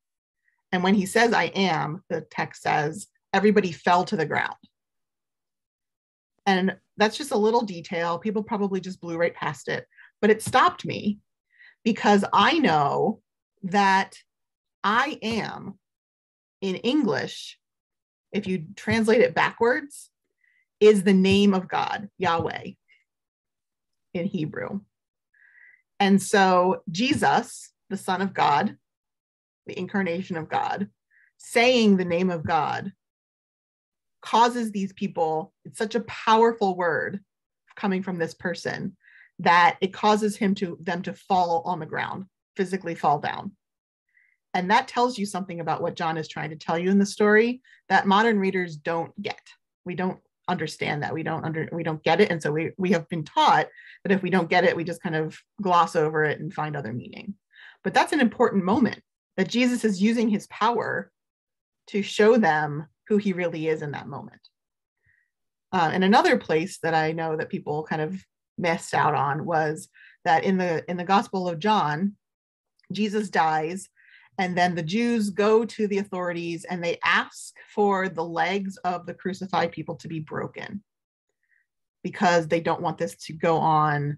And when he says, "I am," the text says, everybody fell to the ground. And that's just a little detail. People probably just blew right past it. But it stopped me, because I know that I am in English, if you translate it backwards, is the name of God, Yahweh, in Hebrew. And so Jesus, the Son of God, the incarnation of God, saying the name of God causes these people, it's such a powerful word coming from this person, that it causes them to fall on the ground, physically fall down. And that tells you something about what John is trying to tell you in the story that modern readers don't get. We don't understand that. We don't get it. And so we have been taught that if we don't get it, we just kind of gloss over it and find other meaning. But that's an important moment, that Jesus is using his power to show them who he really is in that moment. And another place that I know that people kind of missed out on was that in the Gospel of John, Jesus dies, and then the Jews go to the authorities and they ask for the legs of the crucified people to be broken because they don't want this to go on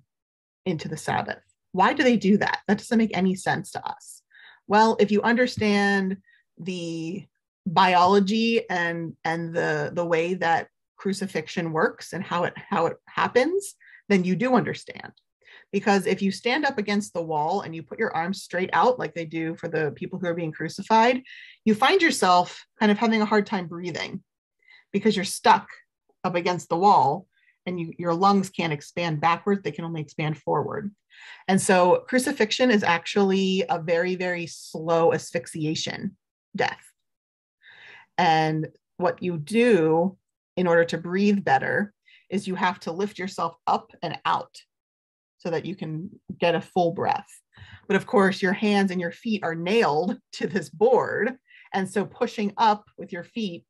into the Sabbath. Why do they do that? That doesn't make any sense to us. Well, if you understand the biology and the way that crucifixion works and how it happens, then you do understand. Because if you stand up against the wall and you put your arms straight out like they do for the people who are being crucified, you find yourself kind of having a hard time breathing because you're stuck up against the wall and your lungs can't expand backwards, they can only expand forward. And so crucifixion is actually a very, very slow asphyxiation death. And what you do in order to breathe better is you have to lift yourself up and out so that you can get a full breath. But of course, your hands and your feet are nailed to this board. And so pushing up with your feet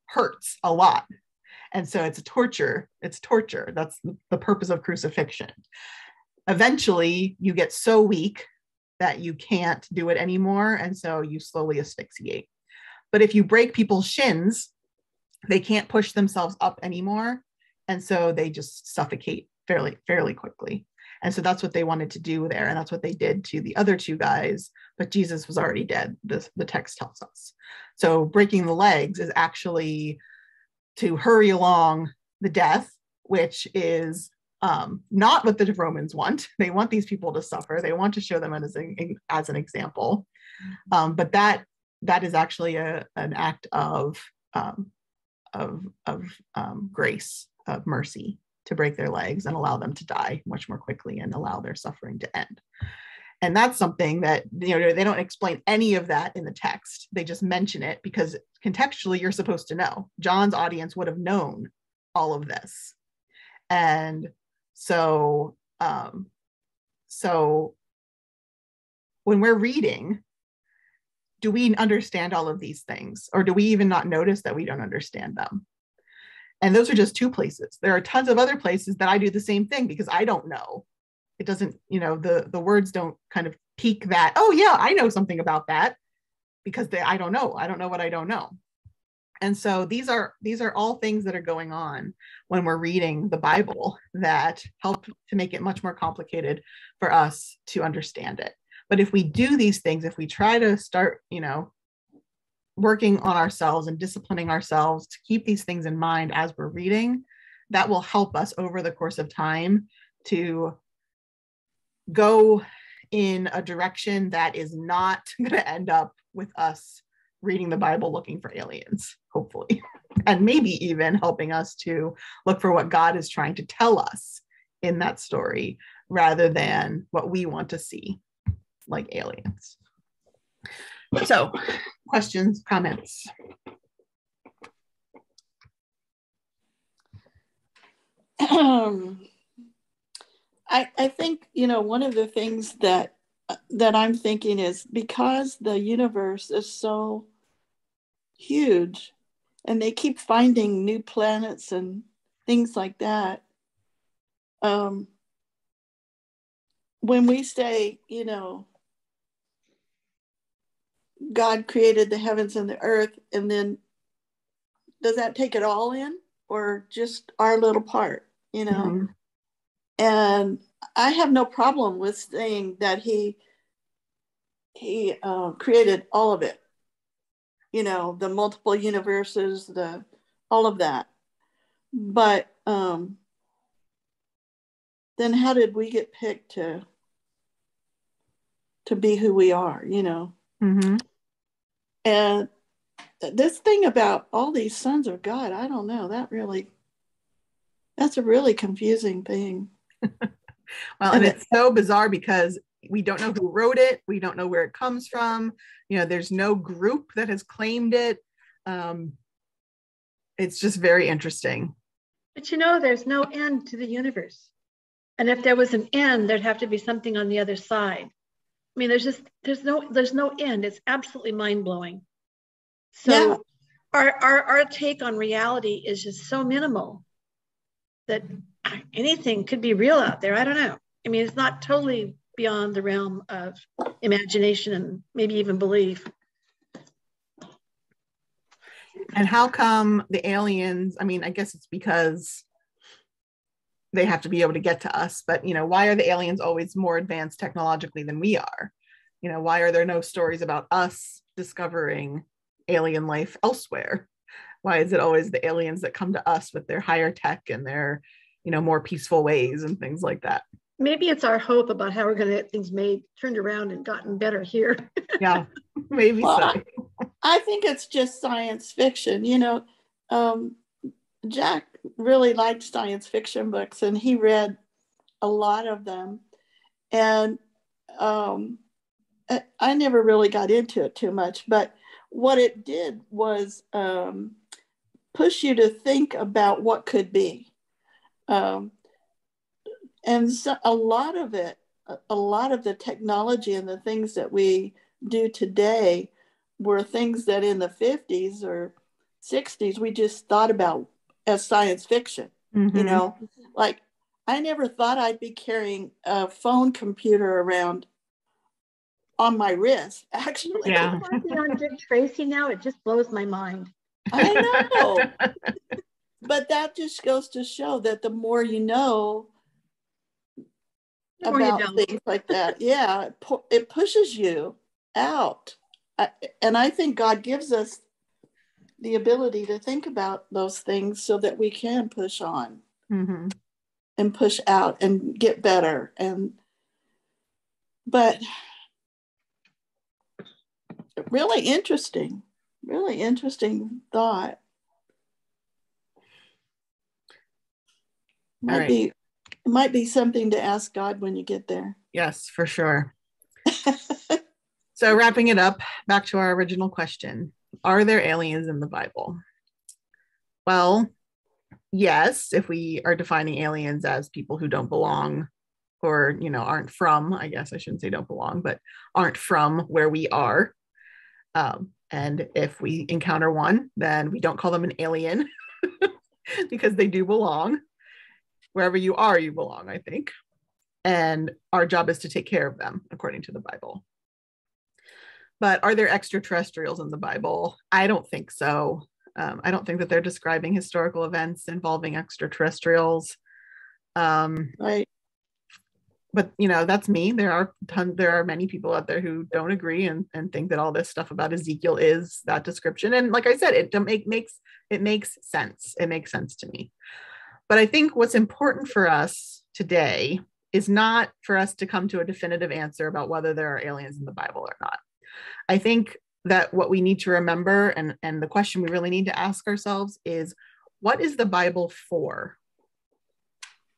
hurts a lot. And so it's a torture. It's torture. That's the purpose of crucifixion. Eventually, you get so weak that you can't do it anymore. And so you slowly asphyxiate. But if you break people's shins, they can't push themselves up anymore. And so they just suffocate fairly quickly. And so that's what they wanted to do there. And that's what they did to the other two guys. But Jesus was already dead, the text tells us. So breaking the legs is actually to hurry along the death, which is not what the Romans want. They want these people to suffer. They want to show them as an example. But that is actually an act of grace, of mercy, to break their legs and allow them to die much more quickly and allow their suffering to end. And that's something that, they don't explain any of that in the text. They just mention it because contextually you're supposed to know. John's audience would have known all of this. And so when we're reading, do we understand all of these things? Or do we even not notice that we don't understand them? And those are just two places. There are tons of other places that I do the same thing because I don't know. It doesn't, the words don't kind of pique that, oh yeah, I know something about that, because I don't know. I don't know what I don't know. And so these are all things that are going on when we're reading the Bible that help to make it much more complicated for us to understand it. But if we do these things, if we try to start, working on ourselves and disciplining ourselves to keep these things in mind as we're reading, that will help us over the course of time to go in a direction that is not going to end up with us reading the Bible looking for aliens, hopefully, and maybe even helping us to look for what God is trying to tell us in that story rather than what we want to see, like aliens. So, questions, comments? I think, one of the things that I'm thinking is because the universe is so huge and they keep finding new planets and things like that. When we say, God created the heavens and the earth, and then does that take it all in or just our little part, Mm-hmm. And I have no problem with saying that he created all of it, the multiple universes, all of that. But then how did we get picked to be who we are, Mm-hmm. And this thing about all these sons of God, I don't know, that's a really confusing thing. Well, and it's so bizarre because we don't know who wrote it. We don't know where it comes from. There's no group that has claimed it. It's just very interesting. But there's no end to the universe. And if there was an end, there'd have to be something on the other side. I mean, there's no end. It's absolutely mind-blowing. So our take on reality is just so minimal that anything could be real out there. I don't know. I mean, it's not totally beyond the realm of imagination and maybe even belief. And how come the aliens, I mean, I guess it's because they have to be able to get to us, but why are the aliens always more advanced technologically than we are? Why are there no stories about us discovering alien life elsewhere? Why is it always the aliens that come to us with their higher tech and their more peaceful ways and things like that? Maybe it's our hope about how we're going to get things turned around and gotten better here. Yeah, maybe so. I think it's just science fiction. Jack really liked science fiction books, and he read a lot of them. And I never really got into it too much, but what it did was push you to think about what could be. And so a lot of the technology and the things that we do today were things that in the 50s or 60s we just thought about as science fiction. Mm-hmm. Like I never thought I'd be carrying a phone computer around on my wrist, actually. Yeah. On Dick Tracy now, it just blows my mind. I know. But that just goes to show that the more you know about things like that, it pushes you out. And I think God gives us the ability to think about those things so that we can push on and push out and get better. But really interesting thought. Might be something to ask God when you get there. Yes, for sure. So wrapping it up, back to our original question. Are there aliens in the Bible? Well, yes, if we are defining aliens as people who don't belong or, aren't from, I guess I shouldn't say don't belong, but aren't from where we are. And if we encounter one, then we don't call them an alien because they do belong. Wherever you are, you belong, I think. And our job is to take care of them, according to the Bible. But are there extraterrestrials in the Bible? I don't think so. I don't think that they're describing historical events involving extraterrestrials. Right. But, that's me. There are many people out there who don't agree and think that all this stuff about Ezekiel is that description. And like I said, it makes sense. It makes sense to me. But I think what's important for us today is not for us to come to a definitive answer about whether there are aliens in the Bible or not. I think that what we need to remember and the question we really need to ask ourselves is, what is the Bible for?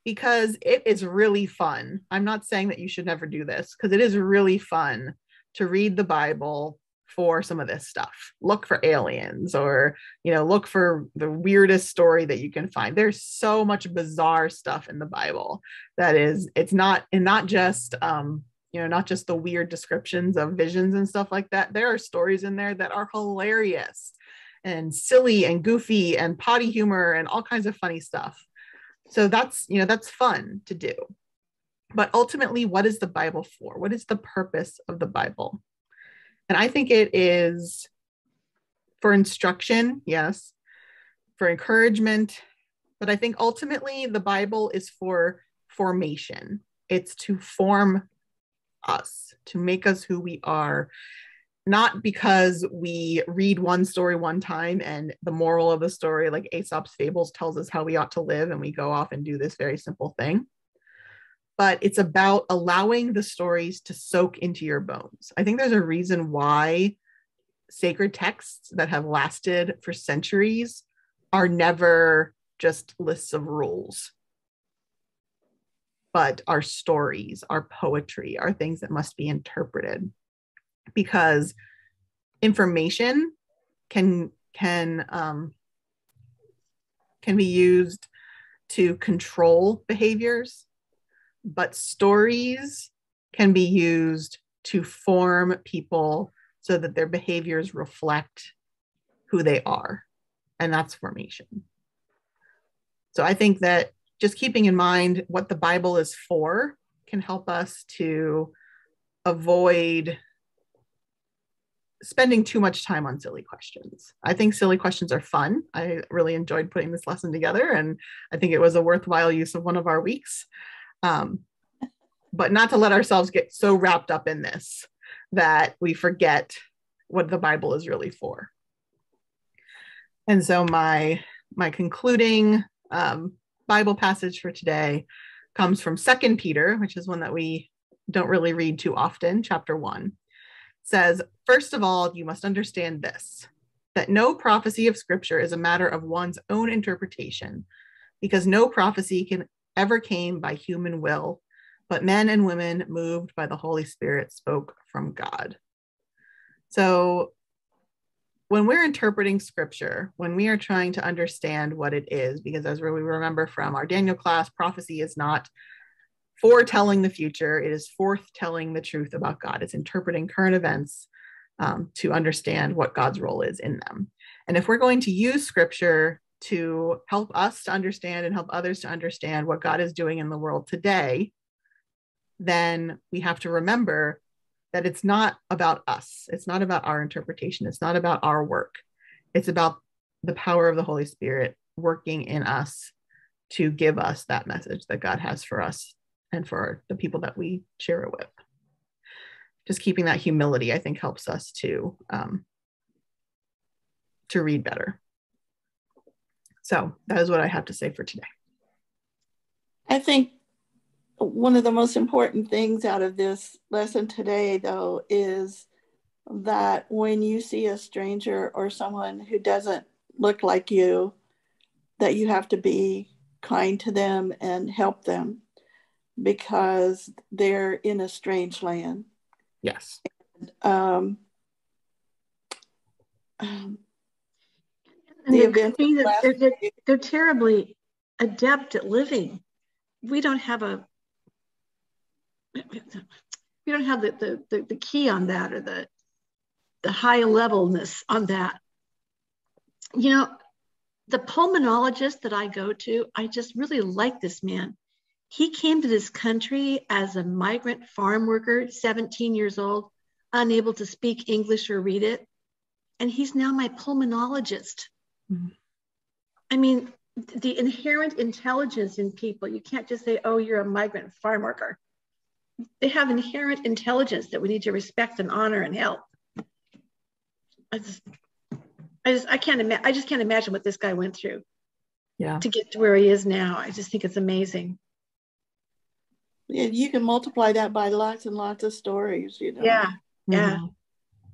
Because it is really fun. I'm not saying that you should never do this, because it is really fun to read the Bible for some of this stuff. Look for aliens or, look for the weirdest story that you can find. There's so much bizarre stuff in the Bible it's not just, not just the weird descriptions of visions and stuff like that. There are stories in there that are hilarious and silly and goofy and potty humor and all kinds of funny stuff. So that's fun to do. But ultimately, what is the Bible for? What is the purpose of the Bible? And I think it is for instruction, yes, for encouragement. But I think ultimately the Bible is for formation. It's to form us, to make us who we are, not because we read one story one time and the moral of the story, like Aesop's Fables, tells us how we ought to live and we go off and do this very simple thing. But it's about allowing the stories to soak into your bones. I think there's a reason why sacred texts that have lasted for centuries are never just lists of rules, but our stories, our poetry, are things that must be interpreted, because information can be used to control behaviors, but stories can be used to form people so that their behaviors reflect who they are. And that's formation. So I think that just keeping in mind what the Bible is for can help us to avoid spending too much time on silly questions. I think silly questions are fun. I really enjoyed putting this lesson together, and I think it was a worthwhile use of one of our weeks. But not to let ourselves get so wrapped up in this that we forget what the Bible is really for. And so my concluding Bible passage for today comes from 2 Peter, which is one that we don't really read too often, chapter 1. It says, "First of all, you must understand this, that no prophecy of Scripture is a matter of one's own interpretation, because no prophecy ever came by human will, but men and women moved by the Holy Spirit spoke from God." So when we're interpreting Scripture, when we are trying to understand what it is, because as we remember from our Daniel class, prophecy is not foretelling the future, it is forthtelling the truth about God. It's interpreting current events to understand what God's role is in them. And if we're going to use Scripture to help us to understand and help others to understand what God is doing in the world today, then we have to remember that it's not about us. It's not about our interpretation. It's not about our work. It's about the power of the Holy Spirit working in us to give us that message that God has for us and for the people that we share it with. Just keeping that humility, I think, helps us to read better. So that is what I have to say for today. I think one of the most important things out of this lesson today, though, is that when you see a stranger or someone who doesn't look like you, that you have to be kind to them and help them because they're in a strange land. Yes. And they're terribly adept at living. We don't have the key on that, or the high levelness on that. You know, the pulmonologist that I go to, I just really like this man. He came to this country as a migrant farm worker, 17 years old, unable to speak English or read it. And he's now my pulmonologist. Mm-hmm. I mean, the inherent intelligence in people, you can't just say, oh, you're a migrant farm worker. They have inherent intelligence that we need to respect and honor and help. I just can't imagine what this guy went through to get to where he is now. I just think it's amazing. Yeah, you can multiply that by lots and lots of stories, you know. Yeah, yeah. Mm-hmm.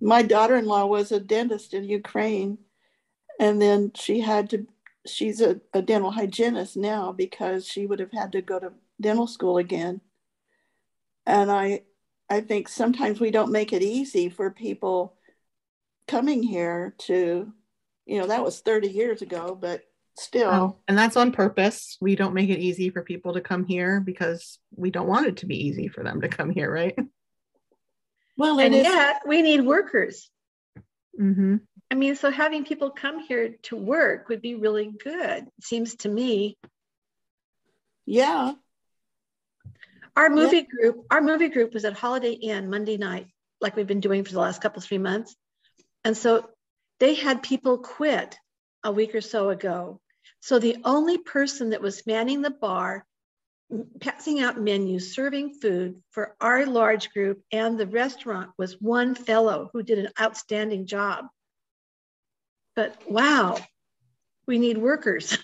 My daughter-in-law was a dentist in Ukraine, and then she's a dental hygienist now because she would have had to go to dental school again. And I think sometimes we don't make it easy for people coming here to, you know, that was 30 years ago, but still. Oh, and that's on purpose. We don't make it easy for people to come here because we don't want it to be easy for them to come here, right? Well, and yet we need workers. Mm-hmm. I mean, so having people come here to work would be really good, it seems to me. Yeah. Our movie group was at Holiday Inn Monday night, like we've been doing for the last 3 months. And so they had people quit a week or so ago. So the only person that was manning the bar, passing out menus, serving food for our large group and the restaurant was one fellow who did an outstanding job. But wow, we need workers.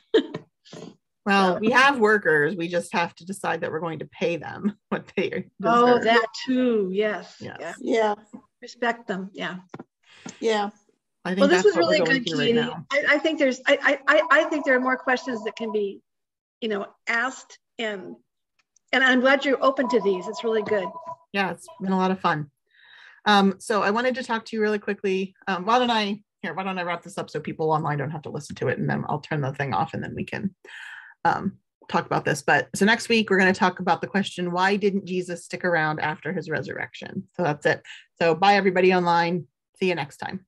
Well, we have workers. We just have to decide that we're going to pay them what they deserve. Oh, that too. Yes. Yeah. Respect them. Yeah. Yeah. I think this was really good, Katie. Right, I think I think there are more questions that can be, asked and And I'm glad you're open to these. It's really good. Yeah, it's been a lot of fun. So I wanted to talk to you really quickly. Why don't I wrap this up so people online don't have to listen to it, and then I'll turn the thing off and then we can talk about this. But so next week, we're going to talk about the question, why didn't Jesus stick around after his resurrection? So that's it. So bye, everybody online. See you next time.